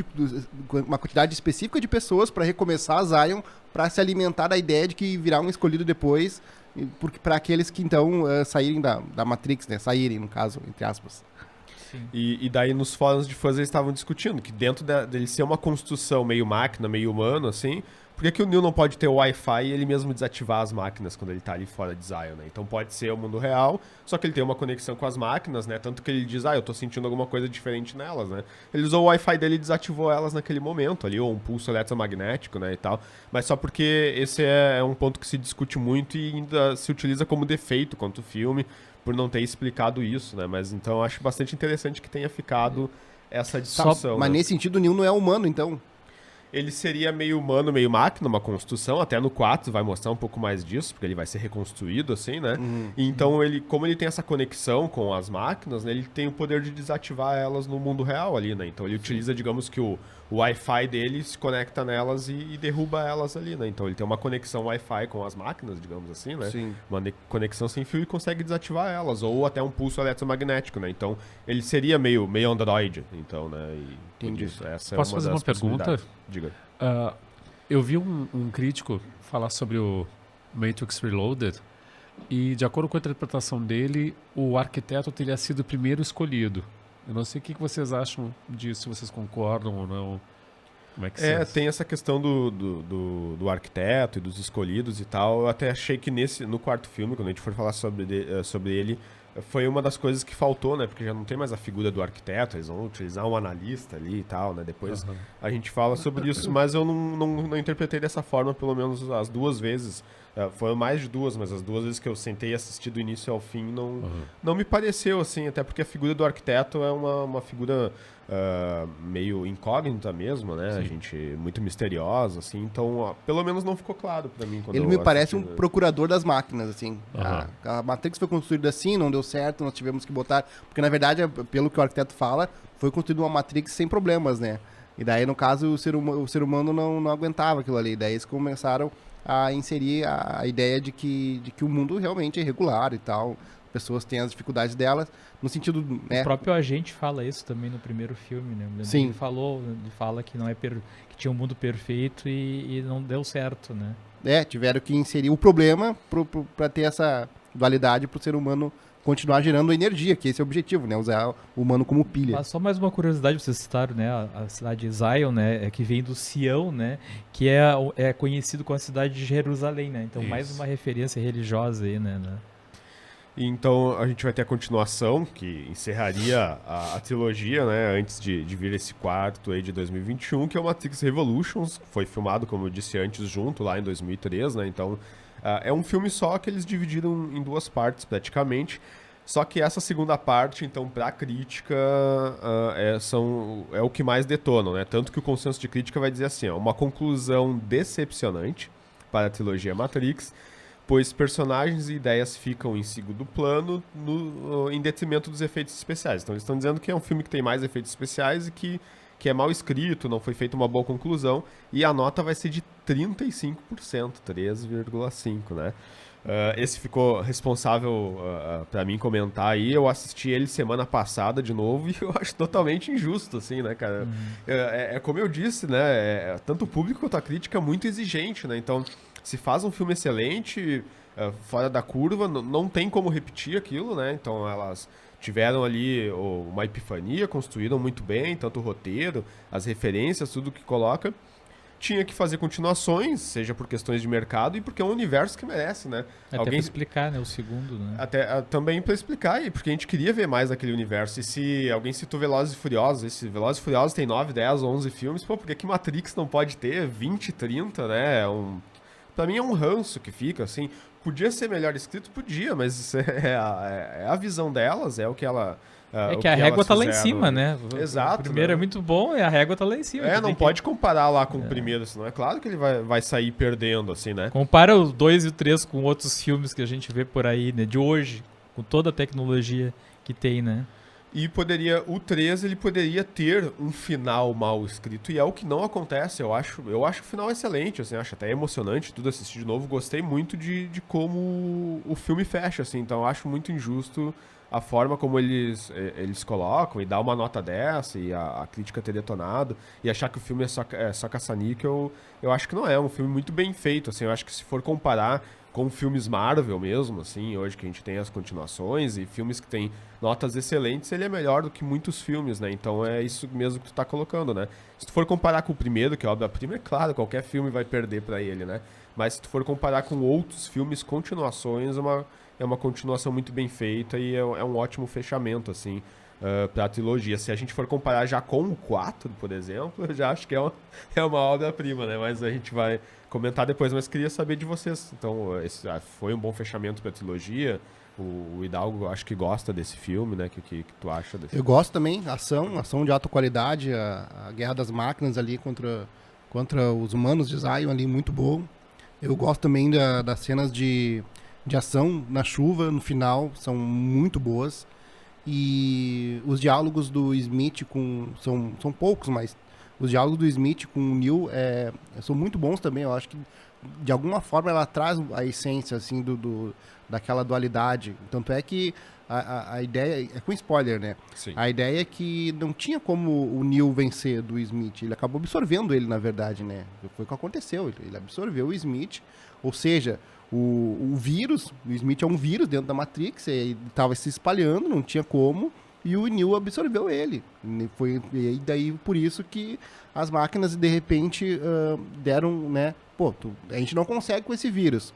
uma quantidade específica de pessoas para recomeçar Zion, para se alimentar da ideia de que virá um escolhido depois, para aqueles que então saírem da Matrix, né, saírem no caso, entre aspas. E daí nos fóruns de fãs eles estavam discutindo que dentro dele ser uma construção meio máquina, meio humano, assim, por que o Neo não pode ter o Wi-Fi e ele mesmo desativar as máquinas quando ele tá ali fora de Zion, né? Então pode ser o mundo real, só que ele tem uma conexão com as máquinas, né? Tanto que ele diz, eu tô sentindo alguma coisa diferente nelas, né? Ele usou o Wi-Fi dele e desativou elas naquele momento ali, ou um pulso eletromagnético, né, e tal. Mas só porque esse é um ponto que se discute muito e ainda se utiliza como defeito quanto o filme, por não ter explicado isso, né? Mas então eu acho bastante interessante que tenha ficado essa discussão. Mas né? nesse sentido o Neo não é humano, então. Ele seria meio humano, meio máquina, uma construção. Até no 4 vai mostrar um pouco mais disso, porque ele vai ser reconstruído, assim, né? E então, como ele tem essa conexão com as máquinas, né, ele tem o poder de desativar elas no mundo real ali, né? Então ele utiliza, digamos que o Wi-Fi dele se conecta nelas e derruba elas ali, né? Então ele tem uma conexão Wi-Fi com as máquinas, digamos assim, né? Sim. Uma conexão sem fio e consegue desativar elas. Ou até um pulso eletromagnético, né? Então ele seria meio Android, então, né? Entendi. Essa Posso fazer uma pergunta? Diga. Eu vi um crítico falar sobre o Matrix Reloaded e, de acordo com a interpretação dele, o arquiteto teria sido o primeiro escolhido. Eu não sei o que vocês acham disso, se vocês concordam ou não. Como é que tem essa questão do arquiteto e dos escolhidos e tal. Eu até achei que no quarto filme, quando a gente for falar sobre ele, foi uma das coisas que faltou, né? Porque já não tem mais a figura do arquiteto, eles vão utilizar um analista ali e tal, né? Depois a gente fala sobre isso, mas eu não interpretei dessa forma, pelo menos as 2 vezes. Foram mais de 2, mas as 2 vezes que eu sentei e assisti do início ao fim, não me pareceu, assim, até porque a figura do arquiteto é uma figura meio incógnita mesmo, né? A gente, muito misteriosa, assim, então, pelo menos não ficou claro pra mim. Quando ele me parece um procurador das máquinas, assim. Uhum. A Matrix foi construída assim, não deu certo, nós tivemos que botar... Porque, na verdade, pelo que o arquiteto fala, foi construída uma Matrix sem problemas, né? E daí, no caso, o ser humano não aguentava aquilo ali. Daí eles começaram a inserir a ideia de que o mundo realmente é irregular e tal. Pessoas têm as dificuldades delas, no sentido... O próprio agente fala isso também no primeiro filme, né? Sim. Ele fala que não é que tinha um mundo perfeito e não deu certo, né? Tiveram que inserir o problema para ter essa dualidade para o ser humano continuar gerando energia, que esse é o objetivo, né? Usar o humano como pilha. Mas só mais uma curiosidade, vocês citaram, né? A cidade de Zion, né? Que vem do Sião, né? Que é conhecido como a cidade de Jerusalém, né? Então, mais Isso. uma referência religiosa aí, né? Então a gente vai ter a continuação, que encerraria a trilogia, né, antes de vir esse quarto aí de 2021, que é o Matrix Revolutions, foi filmado, como eu disse antes, junto lá em 2003, né, então é um filme só que eles dividiram em duas partes praticamente, só que essa segunda parte, então, pra crítica, é o que mais detonam, né, tanto que o consenso de crítica vai dizer assim, ó, uma conclusão decepcionante para a trilogia Matrix, pois personagens e ideias ficam em segundo plano em detrimento dos efeitos especiais. Então eles estão dizendo que é um filme que tem mais efeitos especiais e que é mal escrito, não foi feita uma boa conclusão, e a nota vai ser de 35%, 3,5%, né? Esse ficou responsável pra mim comentar aí, eu assisti ele semana passada de novo e eu acho totalmente injusto, assim, né, cara? Como eu disse, né, tanto o público quanto a crítica é muito exigente, né, então se faz um filme excelente, fora da curva, não tem como repetir aquilo, né, então elas tiveram ali uma epifania, construíram muito bem, tanto o roteiro, as referências, tudo que coloca. Tinha que fazer continuações, seja por questões de mercado e porque é um universo que merece, né? Até pra explicar, né, o segundo, né? Também pra explicar, porque a gente queria ver mais daquele universo. E se alguém citou Velozes e Furiosos, esse Velozes e Furiosos tem 9, 10, 11 filmes, pô, por que Matrix não pode ter 20, 30, né? Pra mim é um ranço que fica, assim. Podia ser melhor escrito? Podia, mas é a visão delas, é o que ela... que a régua tá lá em cima, né? Exato. O primeiro é muito bom e a régua tá lá em cima. Não pode comparar lá com o primeiro, senão é claro que ele vai sair perdendo, assim, né? Compara o 2 e o 3 com outros filmes que a gente vê por aí, né? De hoje, com toda a tecnologia que tem, né? E o 3 ele poderia ter um final mal escrito, e é o que não acontece. Eu acho o final excelente, assim, acho até emocionante tudo assistir de novo. Gostei muito de como o filme fecha, assim, então eu acho muito injusto a forma como eles colocam e dar uma nota dessa e a crítica ter detonado e achar que o filme é só caça-níquel. Eu acho que não é um filme muito bem feito, assim, eu acho que se for comparar com filmes Marvel mesmo, assim, hoje que a gente tem as continuações e filmes que tem notas excelentes, ele é melhor do que muitos filmes, né? Então é isso mesmo que tu tá colocando, né? Se tu for comparar com o primeiro, que é obra-prima, é claro, qualquer filme vai perder pra ele, né? Mas se tu for comparar com outros filmes, continuações, é uma continuação muito bem feita e é um ótimo fechamento, assim, pra trilogia. Se a gente for comparar já com o 4, por exemplo, eu já acho que é uma obra-prima, né? Mas a gente vai comentar depois, mas queria saber de vocês. Então, esse foi um bom fechamento pra trilogia. O Hidalgo acho que gosta desse filme, né? Que tu acha desse? Eu gosto também, ação de alta qualidade, a guerra das máquinas ali contra os humanos de Zion ali, muito bom. Eu gosto também das cenas de ação na chuva, no final, são muito boas. E os diálogos do Smith são poucos, mas os diálogos do Smith com o Neo são muito bons também. Eu acho que de alguma forma ela traz a essência assim daquela dualidade. Tanto é que a ideia é com spoiler, né? Sim. A ideia é que não tinha como o Neo vencer do Smith. Ele acabou absorvendo ele, na verdade, né? Foi o que aconteceu. Ele absorveu o Smith, ou seja, o vírus, o Smith é um vírus dentro da Matrix, ele estava se espalhando, não tinha como, e o Neo absorveu ele. E daí por isso que as máquinas de repente deram, né? Pô, a gente não consegue com esse vírus.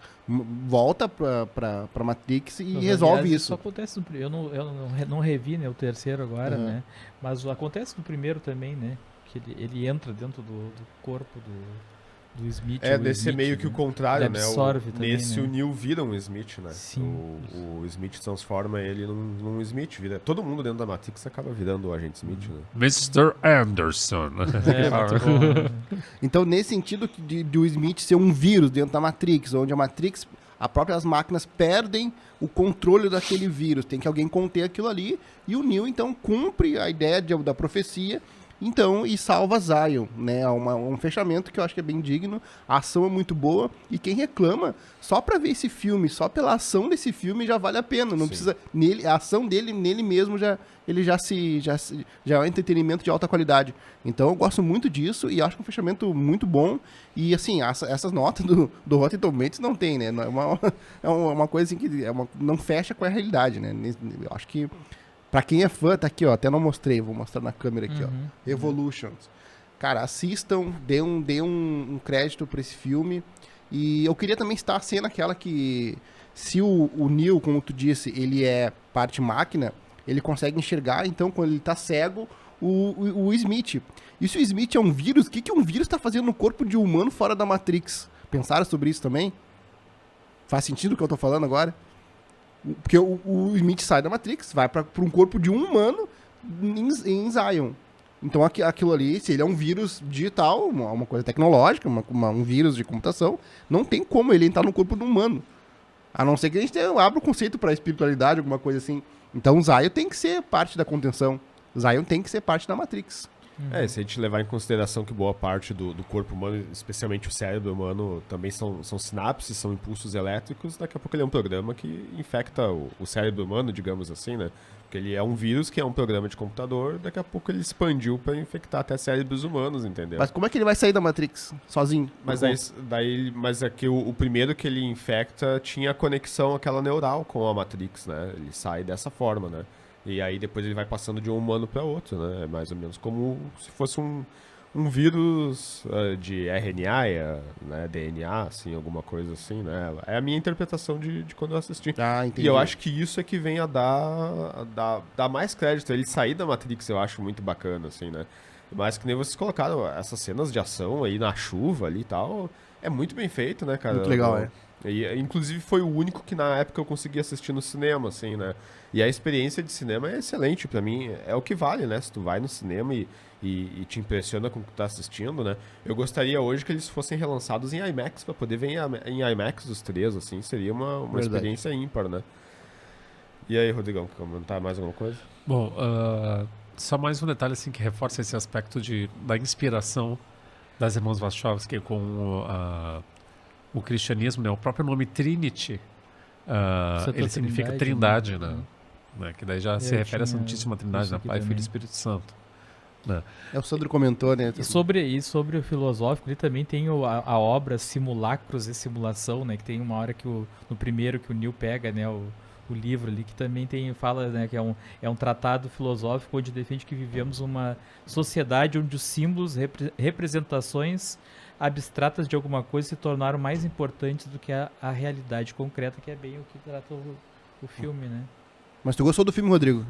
Volta pra Matrix e resolve isso. Isso acontece eu não revi, né, o terceiro agora, né? Mas acontece no primeiro também, né? Que ele entra dentro do corpo do Smith. Desse Smith, meio que né? o contrário, Ele absorve também, nesse né? o Neo vira um Smith, né? Sim. O Smith transforma ele num Smith. Todo mundo dentro da Matrix acaba virando o agente Smith, né? Mr. Anderson. Muito bom. Então, nesse sentido de o Smith ser um vírus dentro da Matrix, onde as próprias máquinas perdem o controle daquele vírus, tem que alguém conter aquilo ali, e o Neo, então, cumpre a ideia da profecia Então, e salva Zion, né? Um fechamento que eu acho que é bem digno, a ação é muito boa, e quem reclama, só pra ver esse filme, só pela ação desse filme já vale a pena, não Sim. precisa, a ação dele, nele mesmo, ele já é um entretenimento de alta qualidade. Então eu gosto muito disso, e acho que é um fechamento muito bom, e assim, essas notas do Rotten Tomatoes não tem, né? É uma coisa assim que não fecha com a realidade, né? Eu acho que pra quem é fã, tá aqui, ó. Até não mostrei, vou mostrar na câmera aqui, ó. Evolutions. Cara, assistam, dê um crédito pra esse filme. E eu queria também citar a cena aquela que, se o Neo, como tu disse, ele é parte máquina, ele consegue enxergar, então, quando ele tá cego, o Smith. E se o Smith é um vírus, o que um vírus tá fazendo no corpo de um humano fora da Matrix? Pensaram sobre isso também? Faz sentido o que eu tô falando agora? Porque o Smith sai da Matrix, vai para um corpo de um humano em Zion. Então aquilo ali, se ele é um vírus digital, uma coisa tecnológica, um vírus de computação, não tem como ele entrar no corpo de um humano. A não ser que a gente abra o conceito para espiritualidade, alguma coisa assim. Então Zion tem que ser parte da contenção. Zion tem que ser parte da Matrix. Se a gente levar em consideração que boa parte do corpo humano, especialmente o cérebro humano, também são sinapses, são impulsos elétricos, daqui a pouco ele é um programa que infecta o cérebro humano, digamos assim, né? Porque ele é um vírus que é um programa de computador, daqui a pouco ele expandiu para infectar até cérebros humanos, entendeu? Mas como é que ele vai sair da Matrix sozinho? Mas aqui o primeiro que ele infecta tinha conexão aquela neural com a Matrix, né? Ele sai dessa forma, né? E aí depois ele vai passando de um humano para outro, né? É mais ou menos como se fosse um vírus de RNA, né? DNA, assim, alguma coisa assim, né? É a minha interpretação de quando eu assisti. Entendi. E eu acho que isso é que vem a dar mais crédito. Ele sair da Matrix eu acho muito bacana, assim, né? Mas que nem vocês colocaram, essas cenas de ação aí na chuva ali e tal, é muito bem feito, né, cara? Muito legal, é. E, inclusive foi o único que na época eu consegui assistir no cinema, assim, né? E a experiência de cinema é excelente pra mim, é o que vale, né? Se tu vai no cinema e te impressiona com o que tu tá assistindo, né? Eu gostaria hoje que eles fossem relançados em IMAX, pra poder ver em IMAX os três, assim, seria uma experiência ímpar, né? E aí, Rodrigão, quer comentar mais alguma coisa? Bom, só mais um detalhe assim que reforça esse aspecto da inspiração das irmãs Wachowski com o cristianismo, né? O próprio nome Trinity, ele significa Trindade, né? Que daí já se refere à Santíssima Trindade, né? Pai, Filho e Espírito Santo. Né? O Sandro comentou, né? E sobre o filosófico, ele também tem a obra Simulacros e Simulação, né? Que tem uma hora que no primeiro que o Neil pega, né? O livro ali, que também fala, né? Que é um tratado filosófico onde defende que vivemos uma sociedade onde os símbolos, representações abstratas de alguma coisa se tornaram mais importantes do que a realidade concreta, que é bem o que trata o filme, né? Mas tu gostou do filme, Rodrigo?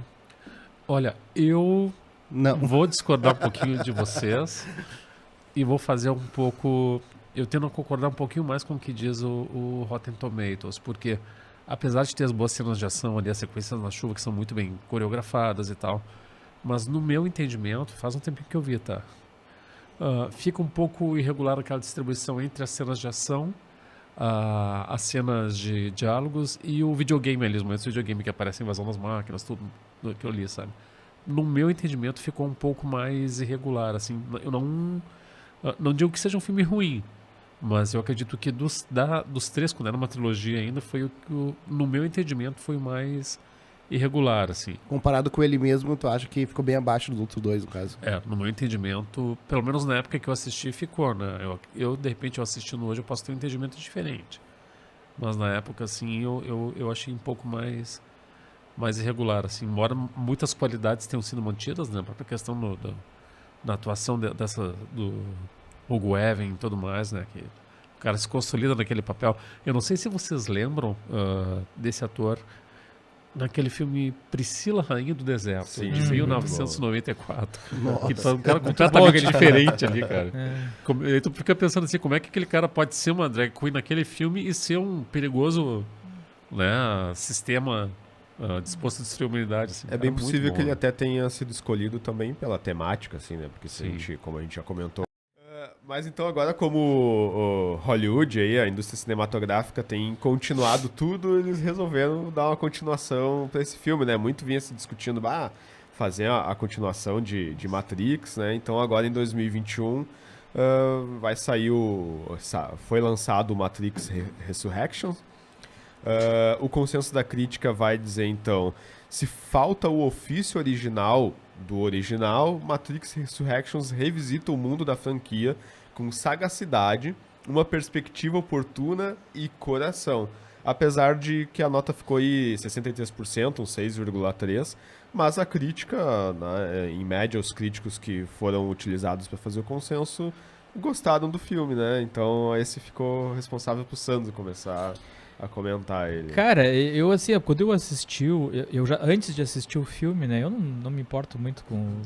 Olha, eu Não. vou discordar um pouquinho de vocês e vou fazer um pouco... Eu tendo a concordar um pouquinho mais com o que diz o Rotten Tomatoes, porque apesar de ter as boas cenas de ação ali, as sequências na chuva que são muito bem coreografadas e tal, mas no meu entendimento, faz um tempinho que eu vi, tá? Fica um pouco irregular aquela distribuição entre as cenas de ação, as cenas de diálogos e o videogame ali, os momentos de videogame que aparece a invasão das máquinas, tudo que eu li, sabe? No meu entendimento ficou um pouco mais irregular, assim, eu não digo que seja um filme ruim, mas eu acredito que dos três, quando era uma trilogia ainda, foi o que, no meu entendimento, foi o mais irregular, assim. Comparado com ele mesmo, tu acha que ficou bem abaixo dos outros dois, no caso? No meu entendimento, pelo menos na época que eu assisti, ficou, né? Eu de repente, eu assistindo hoje, eu posso ter um entendimento diferente. Mas na época, assim, eu achei um pouco mais irregular, assim. Embora muitas qualidades tenham sido mantidas, né? A própria questão da atuação do Hugo Weaving e tudo mais, né? Que o cara se consolida naquele papel. Eu não sei se vocês lembram desse ator naquele filme Priscila, Rainha do Deserto, Sim, de 1994. Nossa. Que tá um cara completamente diferente ali, cara. Aí tu fica pensando assim, como é que aquele cara pode ser uma drag queen naquele filme e ser um perigoso, né, sistema disposto a destruir a humanidade. Assim, É bem muito possível bom, que ele né? até tenha sido escolhido também pela temática, assim, né? Porque Sim. como a gente já comentou. Mas então agora, como o Hollywood, aí, a indústria cinematográfica tem continuado tudo, eles resolveram dar uma continuação pra esse filme, né? Muito vinha se discutindo, fazer a continuação de Matrix, né? Então agora em 2021 vai sair foi lançado o Matrix Resurrections. O consenso da crítica vai dizer, então, se falta o ofício original do original, Matrix Resurrections revisita o mundo da franquia com sagacidade, uma perspectiva oportuna e coração. Apesar de que a nota ficou aí 63%, um 6,3%, mas a crítica, né, em média, os críticos que foram utilizados para fazer o consenso gostaram do filme, né? Então esse ficou responsável pro Sandro começar a comentar ele. Cara, eu assim, quando eu assisti, eu já antes de assistir o filme, né, eu não me importo muito com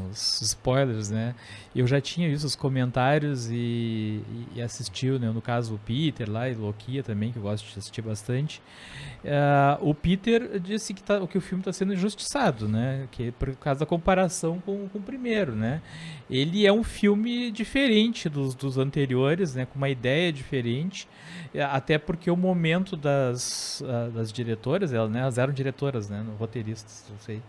os spoilers, né, eu já tinha visto os comentários e assistiu, né, no caso o Peter lá e Lokia também, que eu gosto de assistir bastante. O Peter disse que o filme está sendo injustiçado, né, que por causa da comparação com o primeiro, né. Ele é um filme diferente dos anteriores, né, com uma ideia diferente, até porque o momento das diretoras, elas eram diretoras, né, roteiristas, não sei.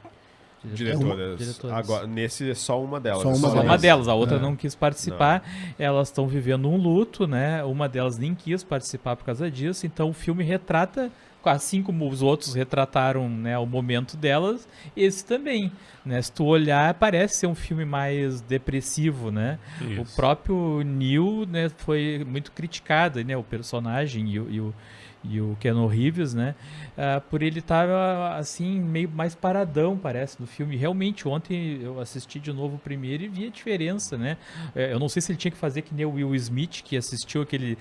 Diretoras. Agora, nesse é só uma delas. Só uma delas, a outra não quis participar. Não. Elas estão vivendo um luto, né? Uma delas nem quis participar por causa disso. Então o filme retrata, assim como os outros retrataram, né, o momento delas, esse também, né? Se tu olhar, parece ser um filme mais depressivo, né? Isso. O próprio Neo, né, foi muito criticado, né, o personagem e o Keanu Reeves, né, por ele estar assim, meio mais paradão, parece, no filme. Realmente, ontem eu assisti de novo o primeiro e vi a diferença, né. Eu não sei se ele tinha que fazer que nem o Will Smith, que assistiu aquele,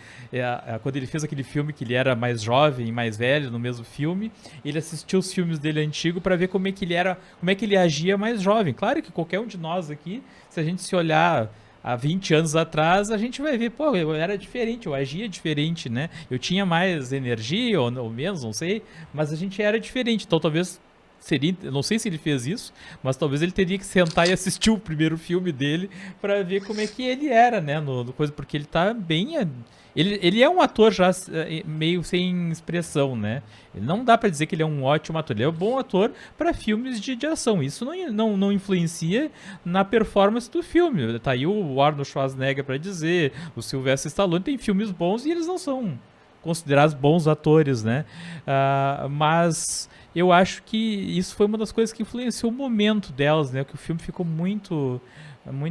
quando ele fez aquele filme que ele era mais jovem e mais velho no mesmo filme, ele assistiu os filmes dele antigo para ver como é que ele era, como é que ele agia mais jovem. Claro que qualquer um de nós aqui, se a gente se olhar há 20 anos atrás, a gente vai ver, pô, eu era diferente, eu agia diferente, né? Eu tinha mais energia ou menos, não sei, mas a gente era diferente. Então talvez seria, não sei se ele fez isso, mas talvez ele teria que sentar e assistir o primeiro filme dele para ver como é que ele era, né? No coisa, porque ele tá bem... Ele é um ator já meio sem expressão, né? Não dá pra dizer que ele é um ótimo ator. Ele é um bom ator para filmes de ação. Isso não influencia na performance do filme. Tá aí o Arnold Schwarzenegger pra dizer, o Sylvester Stallone tem filmes bons e eles não são considerados bons atores, né? Mas eu acho que isso foi uma das coisas que influenciou o momento delas, né? Que o filme ficou muito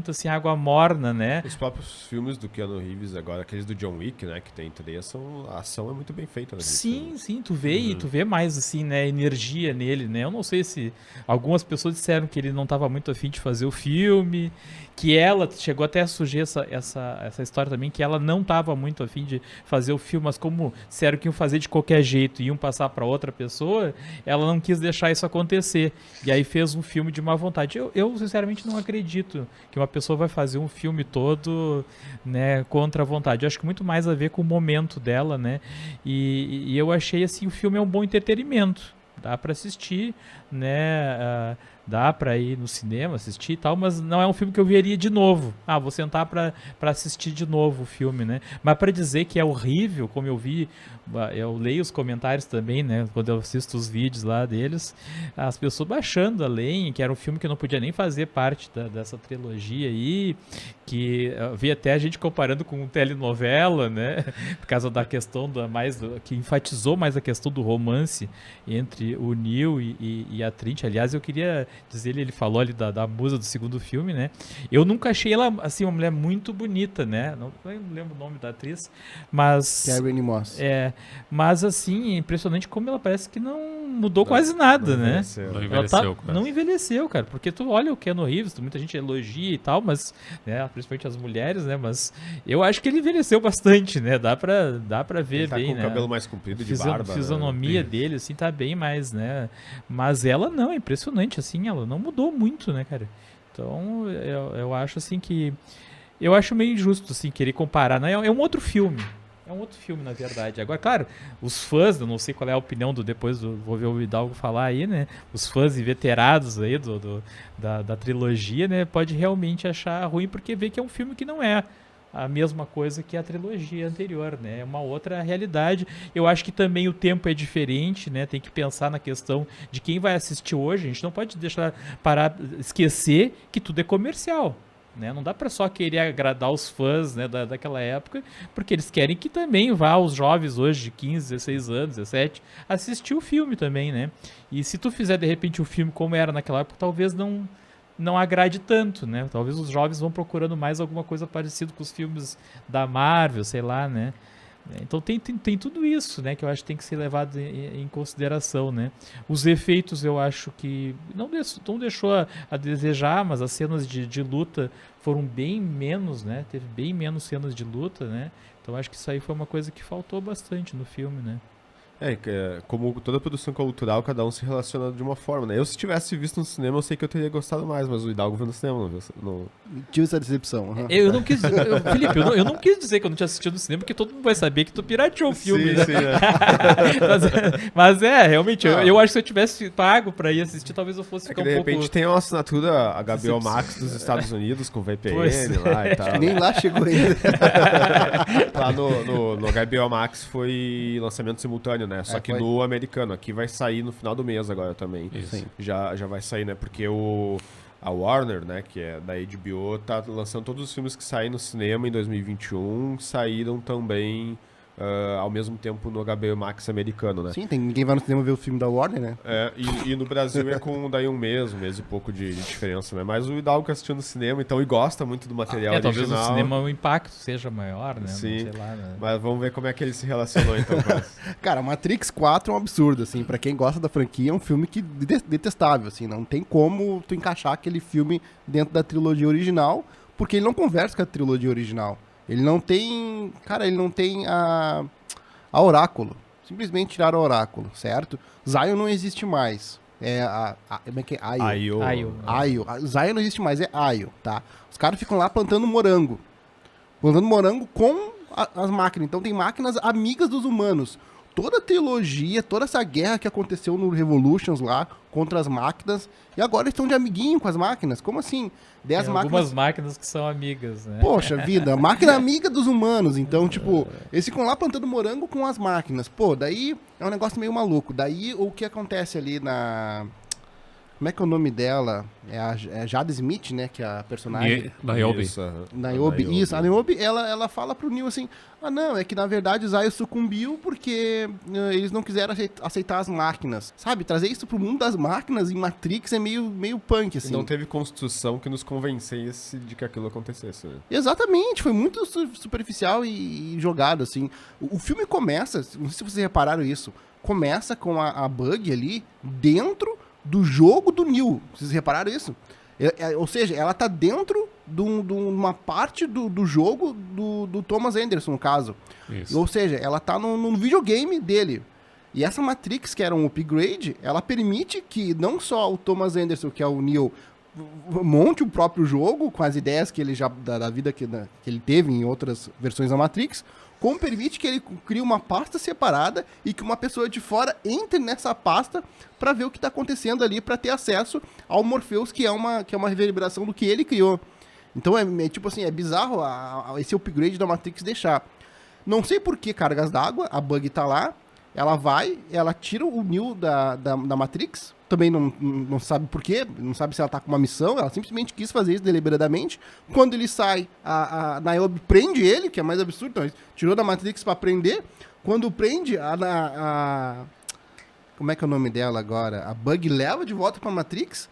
assim, água morna, né? Os próprios filmes do Keanu Reeves agora, aqueles do John Wick, né, que tem 3, a ação é muito bem feita. Né, sim, tu vê mais, assim, né, energia nele, né? Eu não sei se algumas pessoas disseram que ele não estava muito afim de fazer o filme, que ela chegou até a sugerir essa história também, que ela não estava muito afim de fazer o filme, mas como disseram que iam fazer de qualquer jeito e iam passar para outra pessoa, ela não quis deixar isso acontecer. E aí fez um filme de má vontade. Eu sinceramente não acredito que uma pessoa vai fazer um filme todo, né, contra a vontade. Eu acho que muito mais a ver com o momento dela, né? E eu achei assim, o filme é um bom entretenimento. Dá para assistir, né? Dá pra ir no cinema, assistir e tal, mas não é um filme que eu veria de novo. Vou sentar pra assistir de novo o filme, né? Mas pra dizer que é horrível, como eu vi, eu leio os comentários também, né? Quando eu assisto os vídeos lá deles, as pessoas baixando a lenha, que era um filme que não podia nem fazer parte dessa trilogia aí, que eu vi até a gente comparando com telenovela, né? Por causa da questão que enfatizou mais a questão do romance entre o Neo e a Trinity. Aliás, eu queria dizer, ele falou ali da musa do segundo filme, né? Eu nunca achei ela, assim, uma mulher muito bonita, né? Não lembro o nome da atriz, mas... Carrie Moss. Mas, assim, é impressionante como ela parece que não mudou quase nada, né? Não envelheceu, não envelheceu, cara, porque tu olha o Keanu Reeves, muita gente elogia e tal, mas, né, principalmente as mulheres, né? Mas eu acho que ele envelheceu bastante, né? Dá pra ver ele bem, com né? o cabelo mais comprido de barba. A fisionomia dele, assim, tá bem mais, né? Mas ela não, é impressionante, assim, ela não mudou muito, né, cara? Então, eu acho, assim, que... Eu acho meio injusto, assim, querer comparar. Né? É um outro filme. É um outro filme, na verdade. Agora, claro, os fãs, eu não sei qual é a opinião vou ver o Hidalgo falar aí, né? Os fãs inveterados aí da trilogia, né? Pode realmente achar ruim porque vê que é um filme que não é a mesma coisa que a trilogia anterior, né? É uma outra realidade. Eu acho que também o tempo é diferente, né? Tem que pensar na questão de quem vai assistir hoje. A gente não pode esquecer que tudo é comercial, né? Não dá para só querer agradar os fãs, né, daquela época, porque eles querem que também vá os jovens hoje de 15, 16 anos, 17, assistir o filme também, né? E se tu fizer de repente o filme como era naquela época, talvez não agrade tanto, né? Talvez os jovens vão procurando mais alguma coisa parecida com os filmes da Marvel, sei lá, né? Então tem tudo isso, né, que eu acho que tem que ser levado em consideração, né? Os efeitos eu acho que não deixou a desejar, mas as cenas de luta foram bem menos, né? Teve bem menos cenas de luta, né? Então acho que isso aí foi uma coisa que faltou bastante no filme, né? Como toda produção cultural, cada um se relaciona de uma forma, né? Eu, se tivesse visto no cinema, eu sei que eu teria gostado mais, mas o Hidalgo viu no cinema, não viu? Tive essa decepção. Eu não quis... Felipe, eu não quis dizer que eu não tinha assistido no cinema, porque todo mundo vai saber que tu pirateou o filme, né? Sim, né? mas realmente, eu acho que se eu tivesse pago pra ir assistir, talvez eu fosse ficar de um pouco... repente tem uma assinatura HBO Max dos Estados Unidos, com VPN lá e tal. Nem lá chegou ainda. Lá no HBO Max foi lançamento simultâneo, né? Só que foi. no americano, aqui vai sair no final do mês agora também. Isso. Já vai sair, né? Porque a Warner, né, que é da HBO, tá lançando todos os filmes que saem no cinema em 2021, saíram também ao mesmo tempo no HBO Max americano, né? Sim, ninguém vai no cinema ver o filme da Warner, né? E no Brasil é com daí um mês e pouco de diferença, né? Mas o Hidalgo assistiu no cinema, então, e gosta muito do material original. Talvez no cinema o impacto seja maior, né? Sim, não sei lá, né? Mas vamos ver como é que ele se relacionou, então, com isso. Cara, Matrix 4 é um absurdo, assim, pra quem gosta da franquia, é um filme que detestável, assim, não tem como tu encaixar aquele filme dentro da trilogia original, porque ele não conversa com a trilogia original. Ele não tem, cara, a Oráculo. Simplesmente tiraram o Oráculo, certo? Zion não existe mais. Como é que é? Ayo. Ayo. Zion não existe mais, é Ayo, tá? Os caras ficam lá plantando morango. Plantando morango com as máquinas. Então tem máquinas amigas dos humanos. Toda a trilogia, toda essa guerra que aconteceu no Revolutions lá contra as máquinas, e agora eles estão de amiguinho com as máquinas. Como assim? Tem algumas máquinas que são amigas, né? Poxa vida, máquina amiga dos humanos. Então, tipo, eles ficam lá plantando morango com as máquinas. Pô, daí é um negócio meio maluco. Daí o que acontece ali na... Como é que é o nome dela? É a Jada Smith, né? Que é a personagem. Niobe. Niobe. Isso. A Niobe, ela fala pro Neo assim... Ah, não, é que na verdade o Zion sucumbiu porque eles não quiseram aceitar as máquinas. Sabe? Trazer isso pro mundo das máquinas em Matrix é meio punk, assim. E não teve construção que nos convencesse de que aquilo acontecesse, né? Exatamente. Foi muito superficial e jogado, assim. O filme começa... Não sei se vocês repararam isso. Começa com a Bug ali dentro... do jogo do Neo. Vocês repararam isso? Ou seja, ela tá dentro de uma parte do jogo do Thomas Anderson, no caso. Isso. Ou seja, ela tá no videogame dele. E essa Matrix, que era um upgrade, ela permite que não só o Thomas Anderson, que é o Neo, monte o próprio jogo com as ideias que ele já da vida que ele teve em outras versões da Matrix, como permite que ele crie uma pasta separada e que uma pessoa de fora entre nessa pasta para ver o que está acontecendo ali, para ter acesso ao Morpheus, que é uma reverberação do que ele criou. Então tipo assim, é bizarro esse upgrade da Matrix deixar. Não sei por que cargas d'água, a Bug tá lá, ela tira o Neo da Matrix, também não sabe por quê, não sabe se ela tá com uma missão, ela simplesmente quis fazer isso deliberadamente. Quando ele sai, a Niobe prende ele, que é mais absurdo, então ele tirou da Matrix pra prender. Quando prende, como é que é o nome dela agora? A Bug leva de volta pra Matrix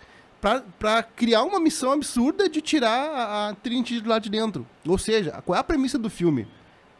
pra criar uma missão absurda de tirar a Trinity de lá de dentro. Ou seja, qual é a premissa do filme?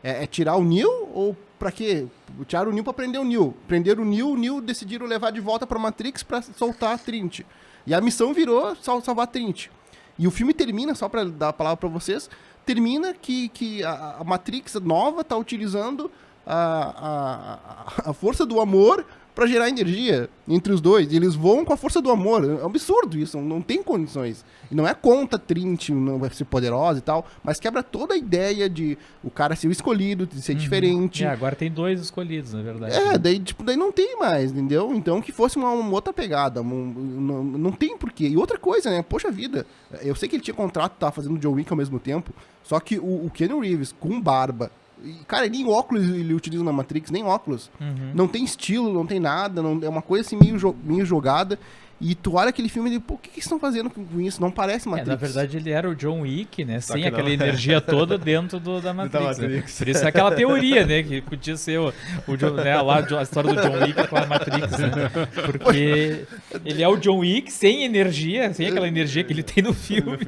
É tirar o Neo ou pra quê? Tiraram o Neo pra prender o Neo. Prenderam o Neo decidiram levar de volta pra Matrix pra soltar a Trinity. E a missão virou salvar a Trinity. E o filme termina, só pra dar a palavra pra vocês, termina que a Matrix nova tá utilizando a força do amor pra gerar energia entre os dois. E eles voam com a força do amor. É um absurdo isso, não tem condições. E não é contra Trinity, não vai ser poderosa e tal, mas quebra toda a ideia de o cara ser o escolhido, de ser diferente. Agora tem 2 escolhidos, na verdade. Daí não tem mais, entendeu? Então que fosse uma outra pegada, não tem porquê. E outra coisa, né? Poxa vida, eu sei que ele tinha contrato, tava fazendo John Wick ao mesmo tempo, só que o Keanu Reeves com barba, e, cara, nem óculos ele utiliza na Matrix, nem óculos. Não tem estilo, não tem nada, é uma coisa assim meio jogada. E tu olha aquele filme e pô, o que eles estão fazendo com isso? Não parece Matrix. Na verdade, ele era o John Wick, né? Só Sem que aquela não. energia toda dentro da Matrix. Né? Por isso é aquela teoria, né? Que podia ser o John, né, lá, a história do John Wick com a Matrix, né? Porque ele é o John Wick sem energia, sem aquela energia que ele tem no filme,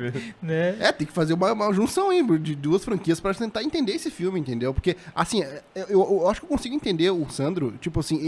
né? Tem que fazer uma junção aí de duas franquias pra tentar entender esse filme, entendeu? Porque, assim, eu acho que eu consigo entender o Sandro, tipo assim,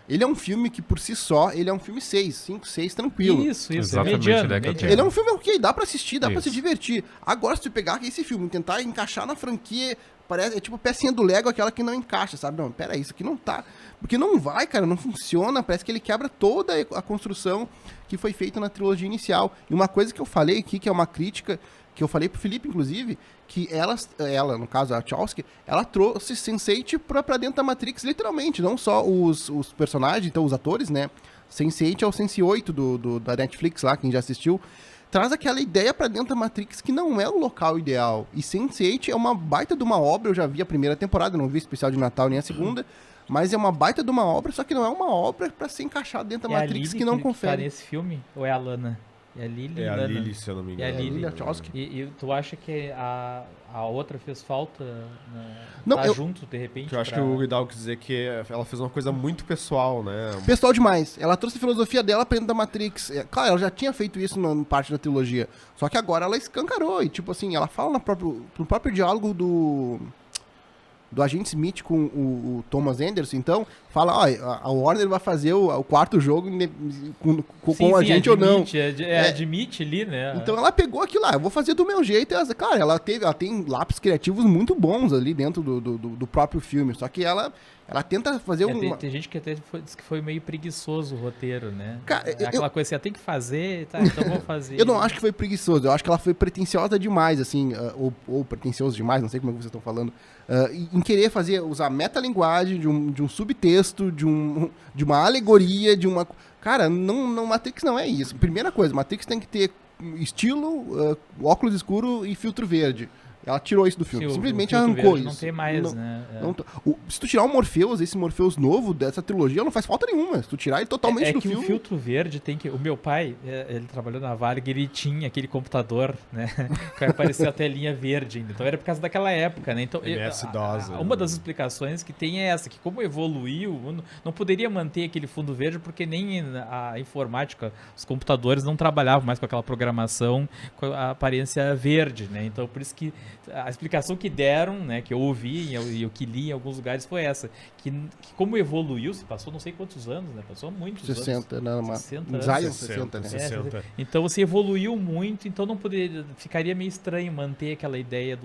ele é um filme que, por si só, ele é um filme 5, 6, tranquilo. Isso, Exatamente, mediano. Ele é um filme ok, dá pra assistir, dá pra Isso. se divertir. Agora, se tu pegar esse filme e tentar encaixar na franquia, é tipo pecinha do Lego, aquela que não encaixa, sabe? Não, pera aí, isso aqui não tá. Porque não vai, cara, não funciona, parece que ele quebra toda a construção que foi feita na trilogia inicial. E uma coisa que eu falei aqui, que é uma crítica, que eu falei pro Felipe, inclusive, que ela, no caso, a Wachowski, ela trouxe Sense8 pra dentro da Matrix, literalmente, não só os personagens, então os atores, né? Sense8 é o Sense8 da Netflix lá, quem já assistiu, traz aquela ideia pra dentro da Matrix que não é o local ideal. E Sense8 é uma baita de uma obra, eu já vi a primeira temporada, não vi o especial de Natal nem a segunda, mas é uma baita de uma obra, só que não é uma obra pra ser encaixada dentro da Matrix que não Tá confere. nesse filme? Ou é a Lana? É a Lily? É a Lana? Lily, se eu não me É a engano. Lily. Wachowski. E tu acha que a outra fez falta? Não, tá eu- junto, de repente? Eu acho que o Guidal quis dizer que ela fez uma coisa muito pessoal, né? Pessoal demais. Ela trouxe a filosofia dela pra dentro da Matrix. Claro, ela já tinha feito isso na parte da trilogia. Só que agora ela escancarou. E, tipo assim, ela fala no próprio diálogo do agente Smith com o Thomas Anderson. Então, fala, ó, a Warner vai fazer o quarto jogo com a gente ou não. Admite ali, né? Então ela pegou aquilo lá, eu vou fazer do meu jeito. Cara, ela tem lápis criativos muito bons ali dentro do próprio filme. Só que ela tenta fazer Tem gente que até disse que foi meio preguiçoso o roteiro, né? Cara, Aquela coisa assim, tem que fazer, tá, então vou fazer. Eu não acho que foi preguiçoso, eu acho que ela foi pretensiosa demais, assim, ou pretensioso demais, não sei como é que vocês estão falando, em querer usar metalinguagem de um subtexto, de uma alegoria, de uma... Cara, Matrix não é isso. Primeira coisa, Matrix tem que ter estilo, óculos escuro e filtro verde. Ela tirou isso do filme, Sim, simplesmente o filtro arrancou verde isso. Não tem mais, Não- né? Se tu tirar o Morpheus, esse Morpheus novo dessa trilogia, não faz falta nenhuma. Se tu tirar ele totalmente do que filme... o filtro verde tem que... O meu pai, ele trabalhou na Varg, ele tinha aquele computador, né? Que aparecia a telinha verde ainda. Então era por causa daquela época, né? Então, MS-DOS, uma das explicações que tem é essa, que como evoluiu, não poderia manter aquele fundo verde porque nem a informática, os computadores não trabalhavam mais com aquela programação com a aparência verde, né? Então por isso que a explicação que deram, né, que eu ouvi e eu que li em alguns lugares foi essa, que como evoluiu, se passou não sei quantos anos, né? Passou muitos anos. 60, né? 60 Zion, anos. 60, né? 60. Então você evoluiu muito, então não poderia, ficaria meio estranho manter aquela ideia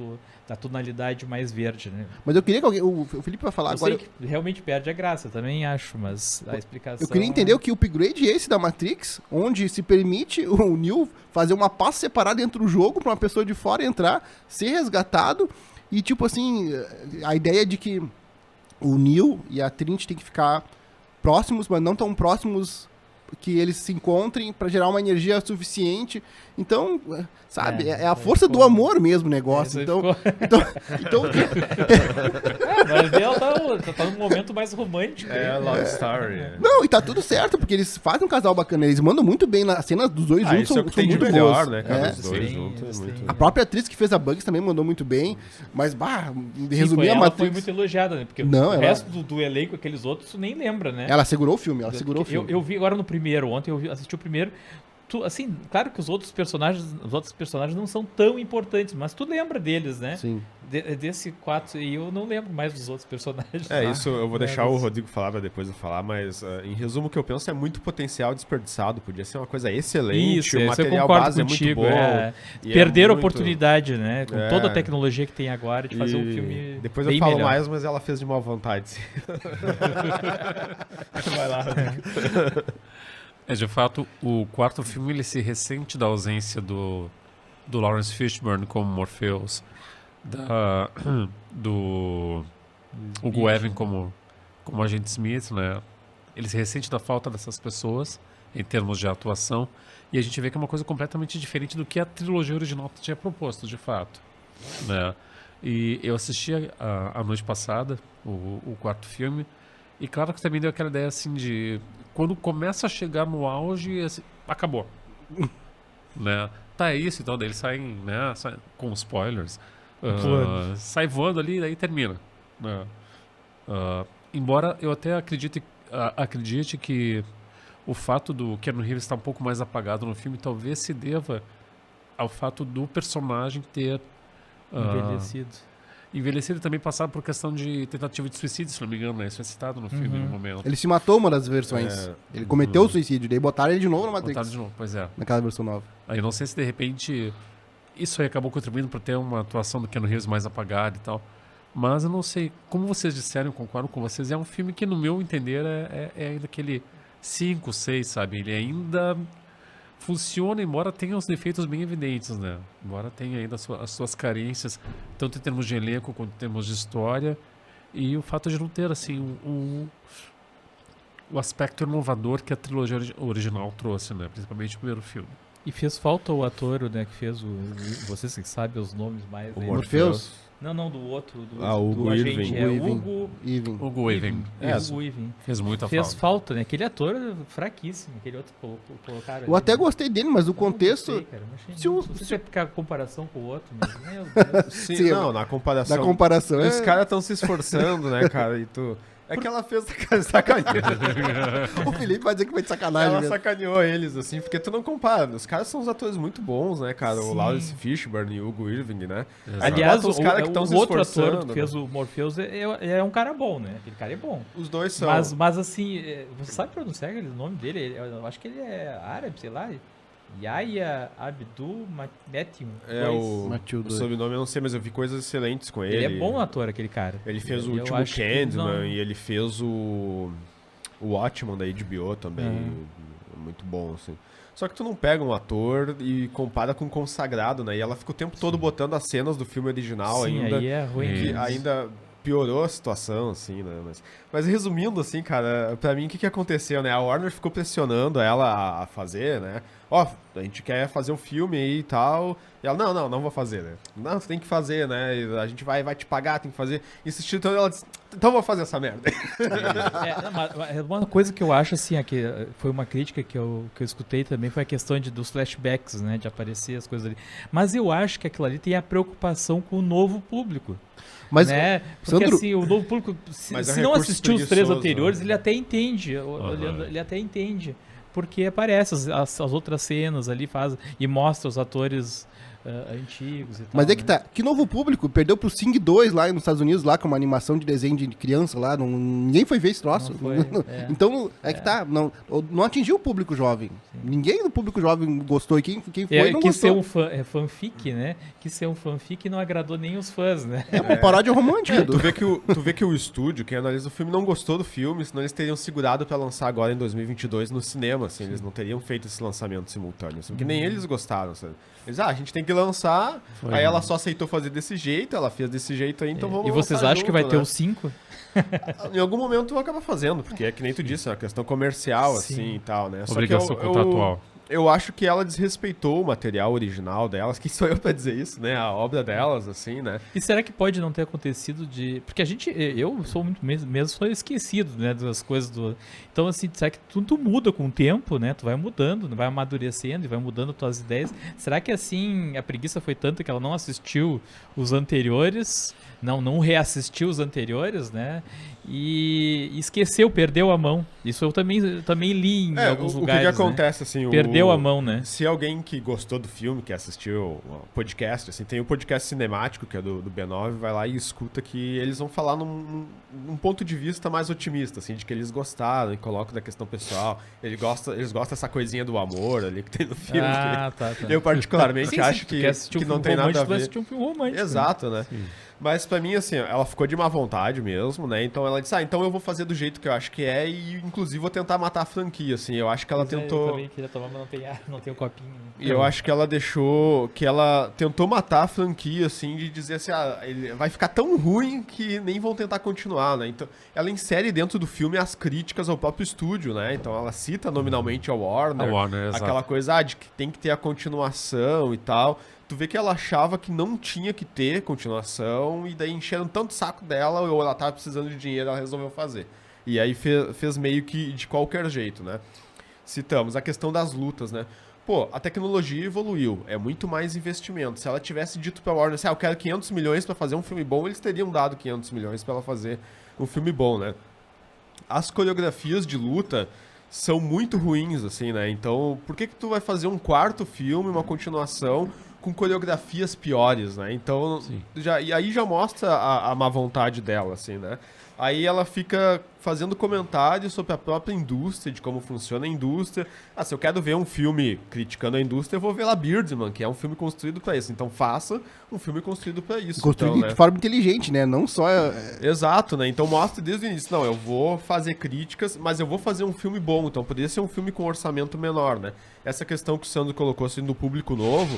da tonalidade mais verde, né? Mas eu queria que alguém... O Felipe vai falar Eu agora... sei que realmente perde a graça, eu também acho, mas a explicação... Eu queria entender o que upgrade é esse da Matrix, onde se permite o Neo fazer uma pasta separada dentro do jogo pra uma pessoa de fora entrar, ser resgatado, e tipo assim, a ideia de que o Neo e a Trinity tem que ficar próximos, mas não tão próximos que eles se encontrem pra gerar uma energia suficiente. Então, sabe, é a força do amor mesmo o negócio. Então, Mas ela tá num momento mais romântico. É aí, Love né? Story. não, e tá tudo certo, porque eles fazem um casal bacana, eles mandam muito bem nas cenas dos dois juntos, Isso é o que são tem de muito melhor, boas. né, cara? É. Os dois Sim, juntos. eles É muito... têm- A própria atriz que fez a Bugs também mandou muito bem, mas, Sim, resumir a ela Matrix... foi muito elogiada, né? Porque Não, o ela- resto do elenco, aqueles outros, tu nem lembra, né? Ela segurou o filme, ela segurou o filme. Eu vi agora no primeiro, ontem assisti o primeiro. assim, claro que os outros personagens não são tão importantes, mas tu lembra deles, né? Sim. Desse 4, e eu não lembro mais dos outros personagens. Isso eu vou deixar o Rodrigo falar pra depois eu falar, mas em resumo o que eu penso é muito potencial desperdiçado, podia ser uma coisa excelente, o material base contigo, é muito bom. Perder a muito... oportunidade, né? Com toda a tecnologia que tem agora de fazer um filme depois bem eu falo melhor. mais, mas ela fez de má vontade. Vai lá, Rodrigo. De fato, o quarto filme ele se ressente da ausência do Lawrence Fishburne como Morpheus, do Hugo Weaving como Agente Smith, né? Ele se ressente da falta dessas pessoas em termos de atuação, e a gente vê que é uma coisa completamente diferente do que a trilogia original tinha proposto, de fato, né? E eu assisti a noite passada o quarto filme, e claro que também deu aquela ideia assim de quando começa a chegar no auge, assim, acabou. Né? Tá isso, então daí eles saem, né, com spoilers, sai voando ali e daí termina. Né? Embora eu até acredite que o fato do Keanu Reeves estar um pouco mais apagado no filme talvez se deva ao fato do personagem ter envelhecido e também passar por questão de tentativa de suicídio, se não me engano, né? Isso é citado no filme no momento. Ele se matou uma das versões. Ele cometeu o suicídio, daí botaram ele de novo na Matrix. Botaram de novo, pois é. Naquela versão nova. Aí não sei se de repente isso aí acabou contribuindo para ter uma atuação do Keanu Reeves mais apagada e tal. Mas eu não sei, como vocês disseram, eu concordo com vocês, é um filme que no meu entender é ainda aquele 5, 6, sabe? Ele ainda funciona, embora tenha os defeitos bem evidentes, né? Embora tenha ainda as suas carências, tanto em termos de elenco quanto em termos de história, e o fato de não ter, assim, o aspecto inovador que a trilogia original trouxe, né? Principalmente o primeiro filme. E fez falta o ator, né, que fez vocês que sabem os nomes mais... O aí, Morpheus? Não, do outro, do Hugo agente. Weaving. Hugo Weaving. Weaving. Fez muita Fez falta, né? Aquele ator fraquíssimo, aquele outro colocaram. Eu até gostei dele, mas o contexto... Não gostei, cara, não se o- não sei se é porque a comparação com o outro, mas... Meu Deus. Sim, Sim, não, na comparação. Da comparação. Os caras estão se esforçando, né, cara? E tu... É que ela fez sacanagem. O Felipe vai dizer que foi de sacanagem Ela mesmo. sacaneou eles, assim, porque tu não compara. Os caras são os atores muito bons, né, cara? Sim. O Lawrence Fishburne e o Hugo Weaving, né? Exato. Aliás, Bota os caras que tão se o outro esforçando, ator que fez o Morpheus é um cara bom, né? Aquele cara é bom. Os dois são. Mas assim, você sabe pronunciar o nome dele? Eu acho que ele é árabe, sei lá. Yahya Abdul Mateen. Matilda. O sobrenome eu não sei, mas eu vi coisas excelentes com ele. Ele é bom ator, aquele cara. Ele fez o Eu último acho que Candyman não- e ele fez o Watchmen da HBO também. Muito bom, assim. Só que tu não pega um ator e compara com um consagrado, né? E ela fica o tempo todo botando as cenas do filme original Sim, ainda. aí é ruim. Que mesmo. ainda piorou a situação, assim, né? Mas resumindo, assim, cara, pra mim, o que aconteceu, né? A Warner ficou pressionando ela a fazer, né? Ó, a gente quer fazer um filme aí e tal. E ela, não vou fazer, né? Não, tu tem que fazer, né? E a gente vai te pagar, tem que fazer. Insistiu, então ela disse, então vou fazer essa merda. Uma coisa que eu acho, assim, foi uma crítica que eu escutei também, foi a questão dos flashbacks, né? De aparecer as coisas ali. Mas eu acho que aquilo ali tem a preocupação com o novo público. Mas, Né? Porque Sandro- assim, o novo público, Mas é um se não recurso assistiu os três preguiçoso, anteriores, né? ele até entende. Ele até entende. Porque aparece as outras cenas ali e mostra os atores antigos e tal. Mas é que né? tá. Que novo público perdeu pro Sing 2 lá nos Estados Unidos, lá com uma animação de desenho de criança lá. Ninguém foi ver esse troço. Não foi, é. Então, que tá. Não atingiu o público jovem. Ninguém do público jovem gostou. E quem foi não Quis ser gostou. um fanfic, né? Quis ser um fanfic e não agradou nem os fãs, né? É uma paródia romântica. Tu vê que o estúdio, quem analisa o filme, não gostou do filme, senão eles teriam segurado pra lançar agora em 2022 no cinema, assim, eles não teriam feito esse lançamento simultâneo, assim, porque nem eles gostaram, sabe? Eles, a gente tem que lançar, aí ela só aceitou fazer desse jeito, ela fez desse jeito aí, então vamos E vocês lançar acham que vai junto, ter né? os 5? Em algum momento eu acabo fazendo, porque é que nem tu disse, é uma questão comercial, Sim. assim, e tal, né? Só que Obrigação contratual. eu acho que ela desrespeitou o material original delas, quem sou eu pra dizer isso, né? A obra delas, assim, né? E será que pode não ter acontecido de... Porque eu sou muito mesmo sou esquecido, né, das coisas do... Então, assim, será que tudo muda com o tempo, né? Tu vai mudando, vai amadurecendo e vai mudando tuas ideias. Será que, assim, a preguiça foi tanta que ela não assistiu os anteriores, não reassistiu os anteriores, né? E esqueceu, perdeu a mão. Isso eu também li em alguns o lugares, que né? acontece, assim... Perdeu perdeu a mão, né? Se alguém que gostou do filme, que assistiu o podcast, assim, tem o podcast cinemático, que é do B9, vai lá e escuta que eles vão falar num ponto de vista mais otimista, assim, de que eles gostaram e colocam da questão pessoal. Eles gostam dessa coisinha do amor ali que tem no filme. Ah, tá. Eu particularmente acho que não tem nada a ver. Um filme romântico. Exato, né? Mas pra mim, assim, ela ficou de má vontade mesmo, né? Então ela disse, então eu vou fazer do jeito que eu acho que é e, inclusive, vou tentar matar a franquia, assim. Eu acho que ela tentou... Eu também queria tomar, mas não tem o copinho. Né? E eu acho que ela ela tentou matar a franquia, assim, de dizer assim, ele vai ficar tão ruim que nem vão tentar continuar, né? Então, ela insere dentro do filme as críticas ao próprio estúdio, né? Então, ela cita nominalmente a Warner. Exato. Aquela coisa, de que tem que ter a continuação e tal. Tu vê que ela achava que não tinha que ter continuação e daí encheram tanto o saco dela ou ela tava precisando de dinheiro, ela resolveu fazer. E aí fez meio que de qualquer jeito, né? Citamos a questão das lutas, né? Pô, a tecnologia evoluiu, é muito mais investimento. Se ela tivesse dito pra Warner, eu quero 500 milhões pra fazer um filme bom, eles teriam dado 500 milhões pra ela fazer um filme bom, né? As coreografias de luta são muito ruins, assim, né? Então, por que tu vai fazer um quarto filme, uma continuação com coreografias piores, né? Então, e aí já mostra a má vontade dela, assim, né? Aí ela fica fazendo comentários sobre a própria indústria, de como funciona a indústria. Se eu quero ver um filme criticando a indústria, eu vou ver lá Birdman, que é um filme construído pra isso. Então faça um filme construído pra isso. Construído então, de forma inteligente, né? Não só... Exato, né? Então mostra desde o início. Não, eu vou fazer críticas, mas eu vou fazer um filme bom. Então poderia ser um filme com orçamento menor, né? Essa questão que o Sandro colocou assim no público novo...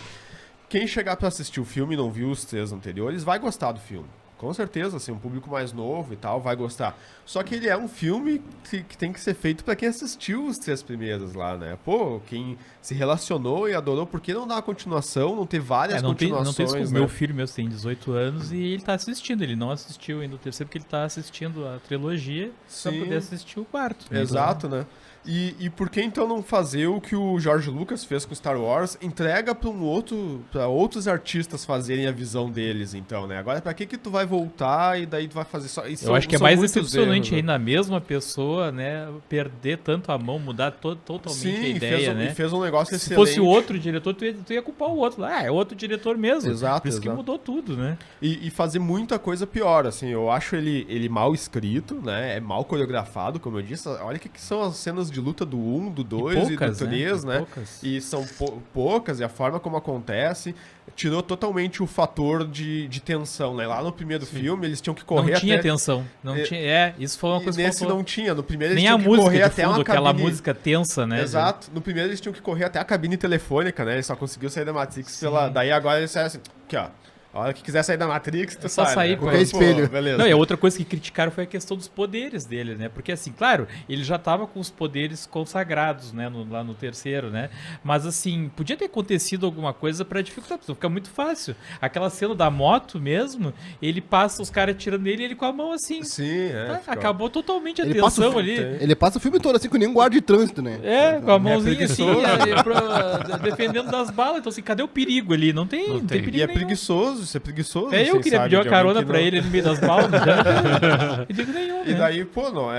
Quem chegar pra assistir o filme e não viu os 3 anteriores vai gostar do filme. Com certeza, assim, um público mais novo e tal vai gostar. Só que ele é um filme que tem que ser feito pra quem assistiu os 3 primeiros lá, né? Pô, quem se relacionou e adorou, por que não dar uma continuação, não ter várias continuações, não tem né? Meu filho mesmo tem 18 anos e ele tá assistindo. Ele não assistiu ainda o terceiro porque ele tá assistindo a trilogia pra poder assistir o quarto. Exato, né? E por que então não fazer o que o George Lucas fez com Star Wars? Entrega para outros artistas fazerem a visão deles, então, né? Agora, pra que tu vai voltar e daí tu vai fazer só isso? Eu acho que é mais decepcionante aí na mesma pessoa, né? Perder tanto a mão, mudar totalmente a ideia, né? Fez um negócio Se excelente. fosse outro diretor, tu ia culpar o outro. É outro diretor mesmo. Exato. Por isso que mudou tudo, né? E fazer muita coisa pior, assim. Eu acho ele mal escrito, né? É mal coreografado, como eu disse. Olha o que são as cenas de luta do 1, do 2 e do 3, né? E são poucas, e a forma como acontece tirou totalmente o fator de tensão, né? Lá no primeiro filme eles tinham que correr Não tinha tensão. Não tinha, isso foi uma coisa que nesse não tinha. No primeiro eles nem tinham a que música correr de até fundo, uma aquela cabine... música tensa, né? Exato. No primeiro eles tinham que correr até a cabine telefônica, né? Ele só conseguiu sair da Matrix pela... Daí agora eles disseram assim, aqui ó, a hora que quiser sair da Matrix, tu só sai, sair né? com o espelho. Beleza. Não, e a outra coisa que criticaram foi a questão dos poderes dele, né? Porque assim, claro, ele já tava com os poderes consagrados, né? Lá no terceiro, né? Mas assim, podia ter acontecido alguma coisa pra dificultar, porque fica muito fácil. Aquela cena da moto mesmo, ele passa os caras tirando ele e ele com a mão assim. Sim, Acabou totalmente a Ele tensão passa o- ali. Ele passa o filme todo assim, com nenhum guarda de trânsito, né? Com a mãozinha assim, preguiçoso. defendendo das balas. Então assim, cadê o perigo ali? Não tem perigo E é nenhum. preguiçoso, isso é preguiçoso. Eu assim, queria sabe, pedir uma de alguém carona que pra não- ele no meio das balas, não tem perigo nenhum, E né? daí, pô, não,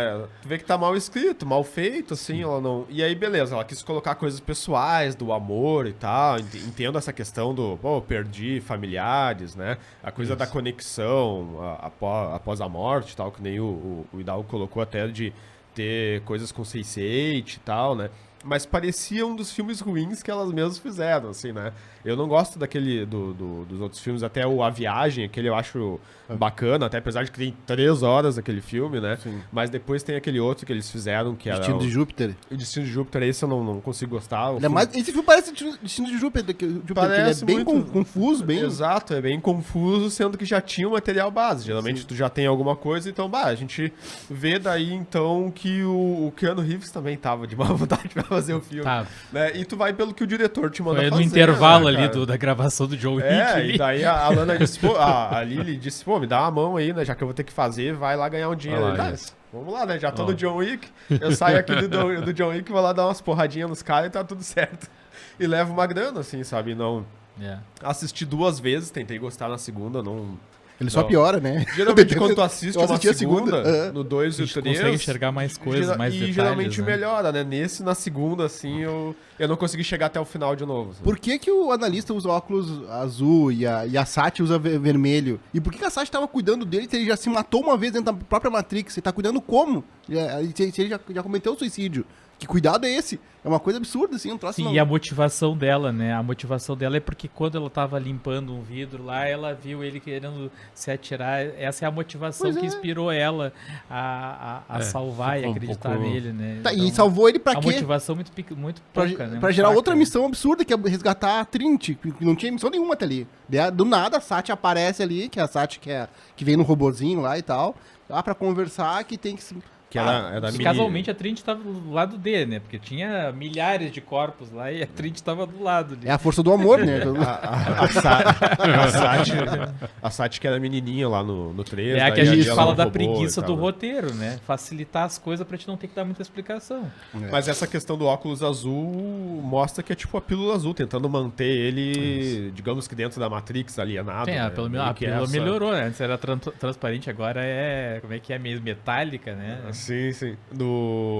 tu vê que tá mal escrito, mal feito, assim, ela não... E aí, beleza, ela quis colocar coisas pessoais, do amor e tal, entendo essa questão do, perdi familiares, né, a coisa da conexão após a morte e tal, que nem o Hidalgo colocou até de ter coisas com Sense8 e tal, né, mas parecia um dos filmes ruins que elas mesmas fizeram, assim, né. Eu não gosto daquele, dos outros filmes, até A Viagem, aquele eu acho bacana, até apesar de que tem 3 horas aquele filme, né? Sim. Mas depois tem aquele outro que eles fizeram, que era Destino de Júpiter. o Destino de Júpiter, esse eu não consigo gostar. Ele é mais, esse filme parece Destino de Júpiter, que ele Parece é bem muito. confuso, bem... Exato, é bem confuso, sendo que já tinha o material base. Geralmente tu já tem alguma coisa, então, a gente vê daí, então, que o Keanu Reeves também tava de má vontade pra fazer o filme. Tá. Né? E tu vai pelo que o diretor te manda Foi fazer. no intervalo né, ali cara? da gravação do John Wick. E daí a Lana disse, a Lily disse, me dá uma mão aí, né? Já que eu vou ter que fazer, vai lá ganhar um dinheiro. Vai lá, Ele, isso. vamos lá, né? Já tô no John Wick, eu saio aqui do John Wick, vou lá dar umas porradinhas nos caras e tá tudo certo. E levo uma grana, assim, sabe? Não... É. Assisti 2 vezes, tentei gostar na segunda, não... Ele só Não. piora, né? Geralmente quando tu assiste Eu uma assisti a segunda, no 2 e A o gente 3... consegue enxergar mais coisas, mais detalhes, geralmente né? melhora, né? Nesse, na segunda, assim, eu não consegui chegar até o final de novo. Assim. Por que o analista usa óculos azul e a Sati usa vermelho? E por que a Sati tava cuidando dele se ele já se matou uma vez dentro da própria Matrix? Ele tá cuidando como? Se ele já cometeu o suicídio. Que cuidado é esse? É uma coisa absurda, assim, um troço Sim, não. e a motivação dela, né? A motivação dela é porque quando ela tava limpando um vidro lá, ela viu ele querendo se atirar. Essa é a motivação Pois que é. inspirou ela a salvar e ficou um acreditar pouco- nele, né? Tá, Então, e salvou ele pra a quê? motivação muito, muito Pra, pouca, né? pra Muito gerar fraca, outra né? missão absurda, que é resgatar a Trinity, que não tinha missão nenhuma até ali. Do nada a Sati aparece ali, que é a Sati que vem no robozinho lá e tal, lá pra conversar, que tem que se... Que era E mini... casualmente a Trinity tava do lado D, né? Porque tinha milhares de corpos lá e a Trinity tava do lado ali. É a força do amor, né? A Sati que era menininha lá no 3. É a que daí a gente ela fala no da robô preguiça e tal, do né? roteiro, né? Facilitar as coisas pra gente não ter que dar muita explicação. Mas essa questão do óculos azul mostra que é tipo a pílula azul, tentando manter ele, digamos que dentro da Matrix alienado. Tem, né? pelo Meio menos a que pílula essa- melhorou, né? Antes era transparente, agora é. Como é que é? Meio metálica, né? Sim, sim.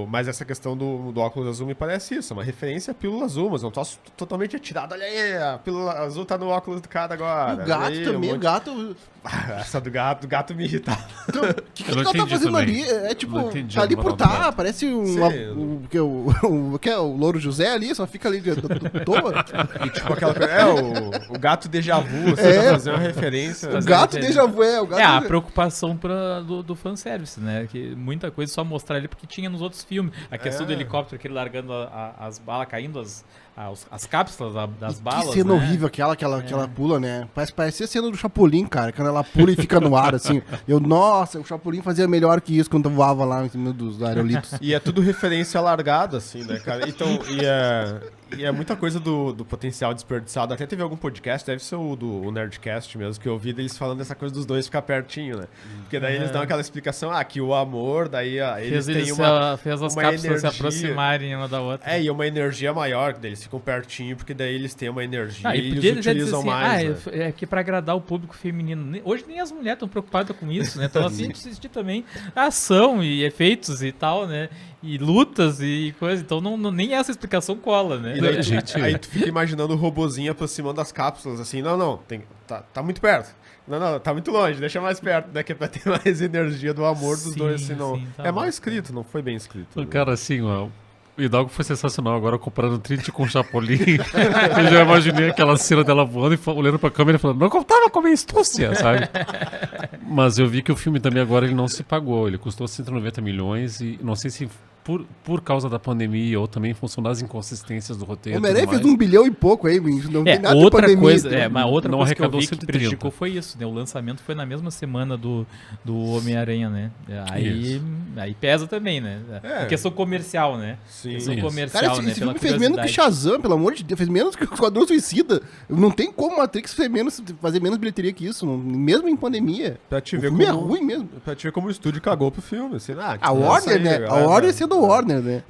Mas essa questão do óculos azul me parece isso, é uma referência à pílula azul, mas não tô totalmente atirado. Olha aí, a pílula azul tá no óculos do cara agora. E o gato Olha aí, também, um o monte- gato... Essa do gato me irritava. Então, o que Eu não o gato tá entendi fazendo também. ali? É tipo, Não entendi tá ali a por moral do tá, gato. parece Sim. que é o Louro José ali, só fica ali de toa. E tipo aquela coisa. O gato déjà vu, você É. tá fazendo uma referência. O Fazer gato referência. déjà vu, o gato... É, a preocupação do fanservice, né? Que muita coisa só mostrar ali porque tinha nos outros filmes. A questão do helicóptero, aquele largando as balas, caindo as cápsulas das balas. Que cena né? horrível que ela pula, né? Parece a cena do Chapolin, cara, quando ela pula e fica no ar, assim. Nossa, o Chapolin fazia melhor que isso quando voava lá em cima dos aerolitos. E é tudo referência largada, assim, né, cara? Então, e é muita coisa do potencial desperdiçado. Até teve algum podcast, deve ser o Nerdcast mesmo, que eu ouvi deles falando dessa coisa dos dois ficar pertinho, né? Porque daí eles dão aquela explicação, que o amor, daí eles têm Fez as uma cápsulas se energia. aproximarem uma da outra. E uma energia maior, que daí eles ficam pertinho, porque daí eles têm uma energia E e podia eles já dizer utilizam assim, mais, né? é que pra agradar o público feminino. Hoje nem as mulheres estão preocupadas com isso, né? Então assim, a gente assistir também ação e efeitos e tal, né? E lutas e coisa. Então nem essa explicação cola, né? E daí, aí tu fica imaginando o robozinho aproximando das cápsulas, assim, não, tá muito perto. Não, tá muito longe, deixa mais perto, né? Que é pra ter mais energia do amor dos Sim, dois, senão... sim, tá é mal bom. escrito, não foi bem escrito. né? Cara, assim, ó, o Hidalgo foi sensacional agora comparando Trinity com o Chapolin. Eu já imaginei aquela cena dela voando e olhando pra câmera e falando, não contava com a minha astúcia, sabe? Mas eu vi que o filme também agora ele não se pagou. Ele custou 190 milhões e não sei se por causa da pandemia ou também em função das inconsistências do roteiro. O Homem-Aranha e tudo fez mais. 1 bilhão e pouco aí, não tem nada de outra pandemia. coisa, né? mas outra Não coisa que eu arrecadou vi que 130. prejudicou foi isso, né? O lançamento foi na mesma semana do Homem-Aranha, né? Aí pesa também, né? É. Questão comercial, né? Sim. Questão Isso. comercial, Cara, esse né? filme fez menos que Shazam, pelo amor de Deus. Fez menos que o Esquadrão Suicida. Não tem como Matrix fazer menos bilheteria que isso, mesmo em pandemia. Pra te O ver filme como... é ruim mesmo. Pra te ver como o estúdio cagou pro filme, assim, A Warner, né? A Warner sendo Warner, né?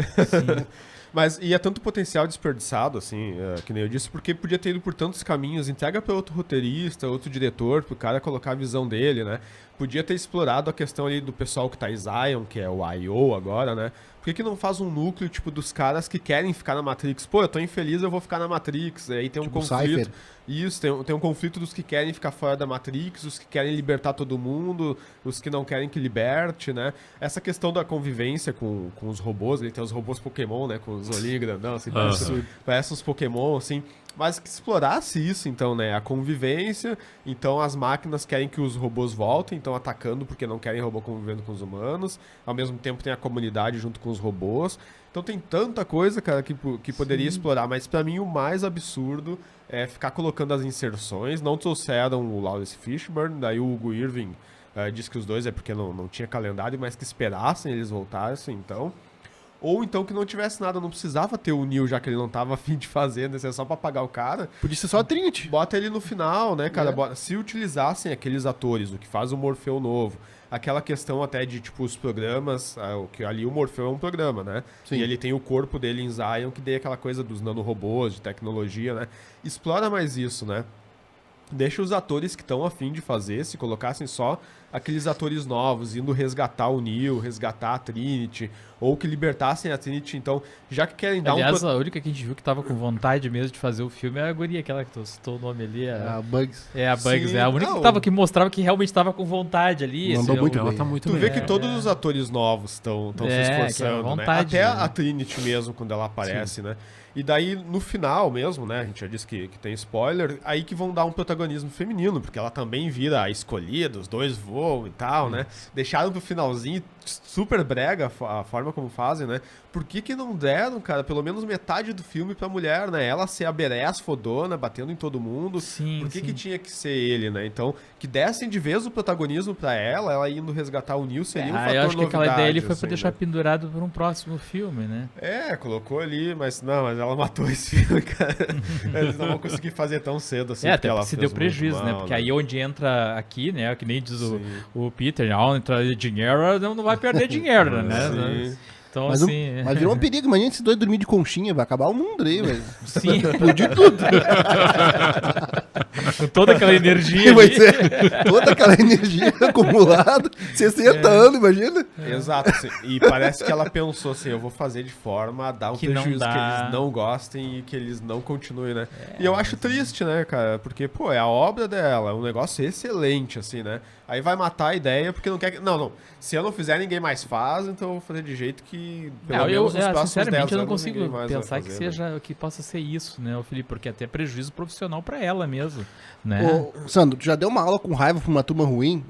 Mas e é tanto potencial desperdiçado, assim, que nem eu disse, porque podia ter ido por tantos caminhos, entrega pra outro roteirista, outro diretor, pro cara colocar a visão dele, né? Podia ter explorado a questão ali do pessoal que tá em Zion, que é o I.O. agora, né? Por que não faz um núcleo, tipo, dos caras que querem ficar na Matrix? Pô, eu tô infeliz, eu vou ficar na Matrix. Aí tem um Tipo conflito. Cypher. Isso, tem um conflito dos que querem ficar fora da Matrix, os que querem libertar todo mundo, os que não querem que liberte, né? Essa questão da convivência com os robôs, ele tem os robôs Pokémon, né? Com os olhinhos grandão, assim, parece uns Pokémon, assim. Mas que explorasse isso, então, né? A convivência, então as máquinas querem que os robôs voltem, então atacando porque não querem robô convivendo com os humanos. Ao mesmo tempo tem a comunidade junto com os robôs. Então tem tanta coisa, cara, que poderia explorar. Mas pra mim o mais absurdo é ficar colocando as inserções. Não trouxeram o Lawrence Fishburne, daí o Hugo Irving disse que os dois é porque não tinha calendário, mas que esperassem eles voltassem, então... Ou então que não tivesse nada, não precisava ter o Neo, já que ele não tava a fim de fazer, né? Só pra pagar o cara. Podia ser só a Trinity. Bota ele no final, né, cara? Se utilizassem aqueles atores, o que faz o Morfeu novo, aquela questão até de, tipo, os programas, que ali o Morfeu é um programa, né? Sim. E ele tem o corpo dele em Zion, que daí aquela coisa dos nanorobôs, de tecnologia, né? Explora mais isso, né? deixa os atores que estão a fim de fazer, se colocassem só aqueles atores novos, indo resgatar o Neo, resgatar a Trinity, ou que libertassem a Trinity. Então, já que querem dar Aliás, a única que a gente viu que tava com vontade mesmo de fazer o filme é a guria, aquela que tu citou o nome ali. A Bugs. É, a Bugs. Sim, É a única que mostrava que realmente tava com vontade ali. Mandou muito Ela bem. tá muito Tu bem. vê que todos os atores novos estão se É, que é esforçando, vontade, né? Até né? a Trinity mesmo, quando ela aparece, né? E daí, no final mesmo, né? A gente já disse que tem spoiler, aí que vão dar um protagonismo feminino, porque ela também vira a escolhida, os dois voam e tal, né? Deixaram pro finalzinho, super brega a forma como fazem, né? Por que não deram, cara, pelo menos metade do filme pra mulher, né? Ela ser a badass fodona, batendo em todo mundo. Sim, Por que sim. que tinha que ser ele, né? Então, que dessem de vez o protagonismo pra ela indo resgatar o Neo seria um fator eu acho que aquela ideia ali foi novidade, pra assim, deixar né? pendurado pra um próximo filme, né? É, colocou ali, mas ela matou esse filme, cara. Eles não vão conseguir fazer tão cedo assim. É, porque até ela se fez deu muito prejuízo, né? mal, Porque aí onde entra aqui, né? Que nem diz Sim. o Peter, onde entra dinheiro, não vai perder dinheiro, né? Sim. Então, Mas, assim... mas virou um perigo. Imagina esses dois dormir de conchinha, vai acabar o mundo aí, velho. Sim, Explodir tudo. com toda aquela energia Vai ali. ser toda aquela energia acumulada. 60 anos, imagina. Exato, assim. E parece que ela pensou assim, eu vou fazer de forma a dar um Que não prejuízo que dá. eles não gostem e que eles não continuem, né? E eu acho triste, né, cara? Porque, pô, é a obra dela, é um negócio excelente, assim, né? Aí vai matar a ideia porque não quer que... Não. Se eu não fizer, ninguém mais faz, então eu vou fazer de jeito que, pelo menos nos próximos 10 sinceramente, eu não anos, consigo ninguém mais vai pensar que fazer, né? seja que possa ser isso, né, o Felipe? Porque até é prejuízo profissional pra ela mesmo, né? Ô, Sandro, tu já deu uma aula com raiva pra uma turma ruim?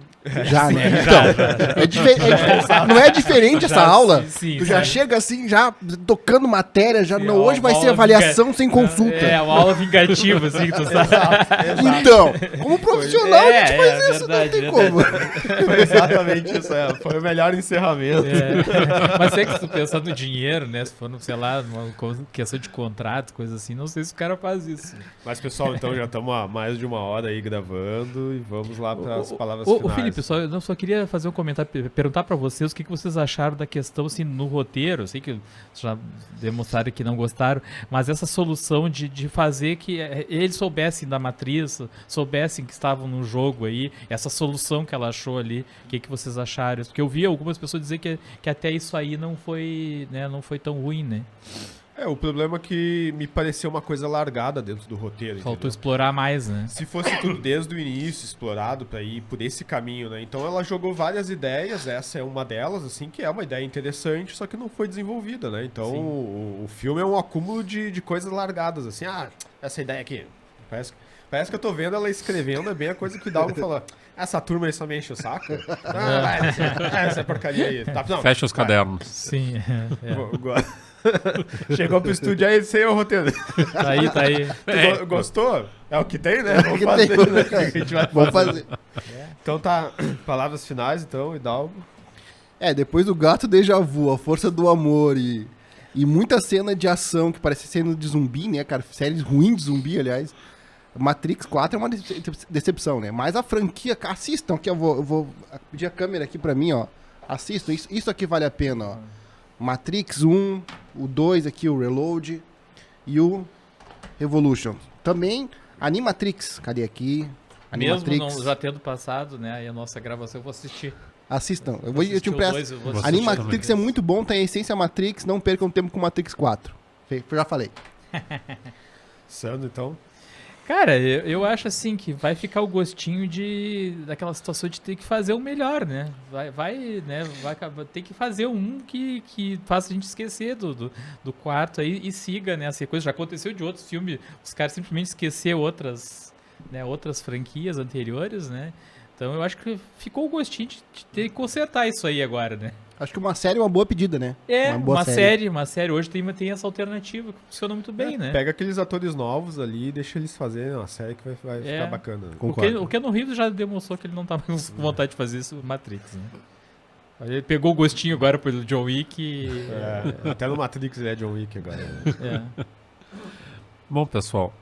Já, né? Então, não é diferente essa Já, aula? sim, Tu já sim. chega assim, já tocando matéria, já Sim, não, é hoje uma vai ser aula avaliação sem consulta. É, uma aula vingativa, assim, que tu sabe. Então, como profissional, a gente faz isso, verdade, não tem verdade. como. Foi exatamente isso, foi o melhor encerramento. É. Mas é que se tu pensar no dinheiro, né? Se for, sei lá, numa questão de contrato, coisa assim, não sei se o cara faz isso. Mas, pessoal, então já estamos há mais de uma hora aí gravando e vamos lá para as palavras Ô, finais. Felipe, eu só queria fazer um comentário, perguntar pra vocês o que vocês acharam da questão, assim, no roteiro. Eu sei que já demonstraram que não gostaram, mas essa solução de fazer que eles soubessem da matriz, soubessem que estavam no jogo aí, essa solução que ela achou ali, o que vocês acharam? Porque eu vi algumas pessoas dizer que até isso aí não foi, né, não foi tão ruim, né? O problema é que me pareceu uma coisa largada dentro do roteiro. Faltou entendeu? explorar mais, né? Se fosse tudo desde o início explorado para ir por esse caminho, né? Então ela jogou várias ideias, essa é uma delas, assim, que é uma ideia interessante, só que não foi desenvolvida, né? Então o filme é um acúmulo de coisas largadas, assim, essa ideia aqui, parece que eu tô vendo ela escrevendo, é bem a coisa que dá pra falar. Essa turma aí só me enche o saco. Essa porcaria aí. Tá, não, Fecha os vai. cadernos. Sim, Chegou pro estúdio aí, sem o roteiro. Tá aí. Tu gostou? É o que tem, né? Vamos que fazer, tem. né? O que a gente vai Vamos fazer. fazer. Então tá, palavras finais, então, Hidalgo. Depois do Gato Déjà Vu, A Força do Amor e muita cena de ação que parece cena de zumbi, né, cara? Séries ruins de zumbi, aliás. Matrix 4 é uma decepção, né? Mas a franquia, assistam aqui, eu vou pedir a câmera aqui pra mim, ó. Assistam, isso aqui vale a pena, ó. Matrix 1, o 2 aqui, o Reload e o Revolution. Também, Animatrix, cadê aqui? Mesmo Animatrix. não, já tendo passado, né, aí a nossa gravação, eu vou assistir. Assistam. Eu Assistir te os peço. dois, eu vou Você assistir Animatrix é também. muito bom, tem a essência Matrix, não percam tempo com Matrix 4. Já falei. Sandro, então. Cara, eu acho assim que vai ficar o gostinho daquela situação de ter que fazer o melhor, né? Vai ter que fazer um que faça a gente esquecer do quarto aí e siga, né? Essa coisa já aconteceu de outros filmes, os caras simplesmente esquecer outras franquias anteriores, né? Então eu acho que ficou o gostinho de ter que consertar isso aí agora, né? Acho que uma série é uma boa pedida, né? É, boa uma série. Hoje tem essa alternativa que funciona muito bem, né? Pega aqueles atores novos ali e deixa eles fazerem uma série que vai ficar bacana. Né? Concordo. O Keanu Reeves já demonstrou que ele não tava com vontade de fazer isso no Matrix, né? Ele pegou o gostinho agora pelo John Wick e... Até no Matrix ele é John Wick agora. Né? Bom, pessoal,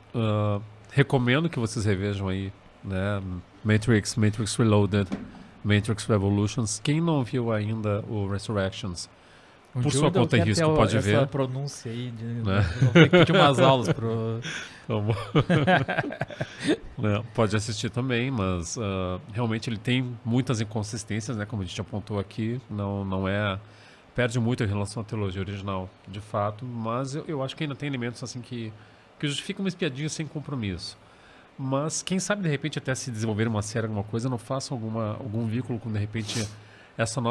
recomendo que vocês revejam aí, né? Matrix Reloaded, Matrix Revolutions. Quem não viu ainda o Resurrections, Um por dia sua eu conta e quero risco, ter pode essa ver. pronúncia aí. Né? Vou ter que pedir umas aulas pro... Então, né, pode assistir também, mas realmente ele tem muitas inconsistências, né? Como a gente apontou aqui, não é... Perde muito em relação à trilogia original, de fato, mas eu acho que ainda tem elementos assim que justificam uma espiadinha sem compromisso. Mas quem sabe, de repente, até se desenvolver uma série, alguma coisa, não faça algum vínculo com, de repente, essa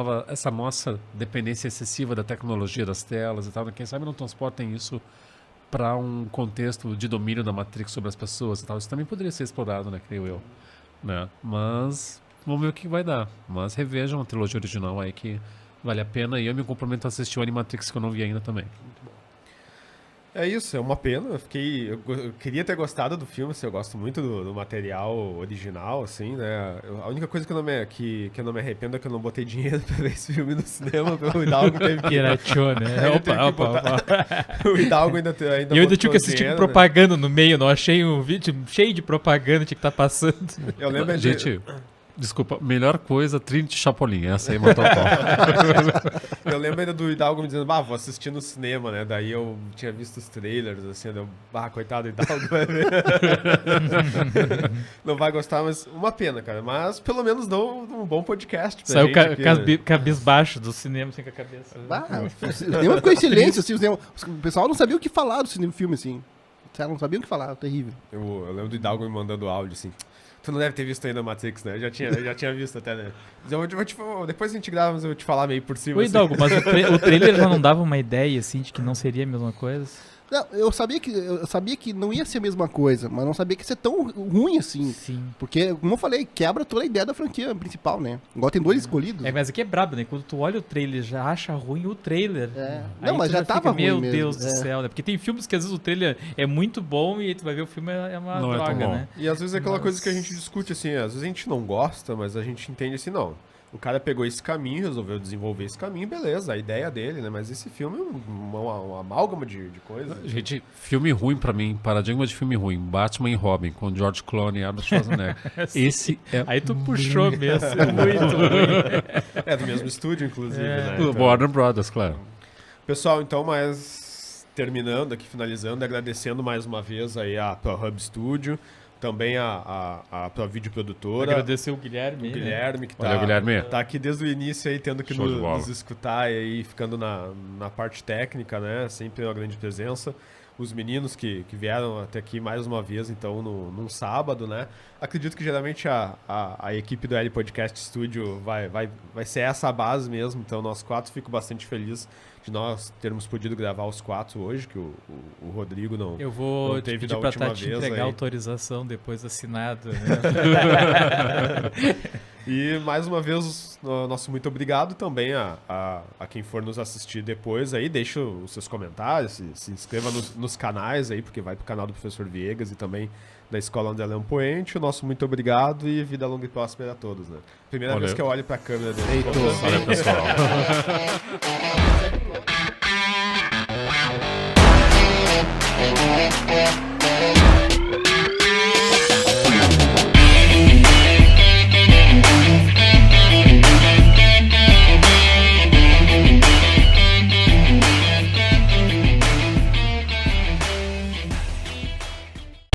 nossa dependência excessiva da tecnologia, das telas e tal. Quem sabe não transportem isso para um contexto de domínio da Matrix sobre as pessoas e tal. Isso também poderia ser explorado, né, creio eu. Né? Mas vamos ver o que vai dar. Mas revejam a trilogia original aí que vale a pena, e eu me comprometo a assistir o Animatrix, que eu não vi ainda também. É isso, é uma pena. Eu queria ter gostado do filme, assim, eu gosto muito do material original, assim, né? A única coisa que eu não me arrependo é que eu não botei dinheiro pra ver esse filme no cinema, pelo Hidalgo teve que... Pirateou, né? Ele teve que botar- O Hidalgo ainda E eu ainda botou tinha que assistir dinheiro, propaganda no meio, não achei um vídeo cheio de propaganda, tinha que estar passando. né? Eu lembro de... Gente, desculpa, melhor coisa, Trinity Chapolin. Essa aí matou o pau. Eu lembro ainda do Hidalgo me dizendo, vou assistir no cinema, né? Daí eu tinha visto os trailers, assim, eu, coitado do Hidalgo, vai ver. Não vai gostar, mas uma pena, cara. Mas pelo menos dão um bom podcast pra Saiu gente aqui, né? cabisbaixo do cinema, assim, com a cabeça. O cinema ficou em silêncio, assim, o pessoal não sabia o que falar do cinema filme, assim. Não sabia o que falar, terrível. Eu lembro do Hidalgo me mandando áudio, assim... Tu não deve ter visto ainda Matrix, né? Eu já tinha visto até, né? Depois a gente grava, mas eu vou te falar meio por cima. O Hidalgo, mas o trailer já não dava uma ideia, assim, de que não seria a mesma coisa? Não, eu sabia que não ia ser a mesma coisa, mas não sabia que ia ser tão ruim assim. Sim. Porque, como eu falei, quebra toda a ideia da franquia principal, né? Igual tem dois escolhidos. É, mas aqui é brabo, né? Quando tu olha o trailer, já acha ruim o trailer. É. Aí Não, mas tu já fica, tava ruim meu mesmo. Deus do É. céu, né? Porque tem filmes que às vezes o trailer é muito bom e aí tu vai ver o filme é uma Não é tão droga, bom. né? E às vezes é aquela Mas- coisa que a gente discute, assim, às vezes a gente não gosta, mas a gente entende assim, não. O cara pegou esse caminho, resolveu desenvolver esse caminho, beleza, a ideia dele, né? Mas esse filme é uma amálgama de coisas. Gente, filme ruim pra mim, paradigma de filme ruim. Batman e Robin, com George Clooney e Arnold Schwarzenegger. Esse é Aí tu puxou mesmo, muito ruim. É do mesmo estúdio, inclusive, né? do Então- Warner Brothers, claro. Pessoal, então, mas terminando aqui, finalizando, agradecendo mais uma vez aí a ProHub Studio, também a ProVídeo Produtora, Agradecer o Guilherme. o aí, né? Guilherme, que Valeu, Guilherme. tá aqui desde o início aí, tendo que Show de bola. nos escutar e aí ficando na parte técnica, né? Sempre uma grande presença. Os meninos que vieram até aqui mais uma vez, então, num sábado, né? Acredito que geralmente a equipe do L Podcast Studio vai ser essa a base mesmo, então nós quatro fico bastante feliz de nós termos podido gravar os quatro hoje, que o Rodrigo não... Eu vou Não te teve pedir da pra última te vez entregar aí. a autorização depois assinado. Né? E mais uma vez, nosso muito obrigado também a quem for nos assistir depois aí, deixa os seus comentários, se inscreva nos canais aí, porque vai pro canal do Professor Viegas e também da Escola André Leão Poente. O nosso muito obrigado e vida longa e próspera a todos, né? Primeira Valeu. vez que eu olho pra câmera dele. Heitor. Valeu, pessoal. Thank you.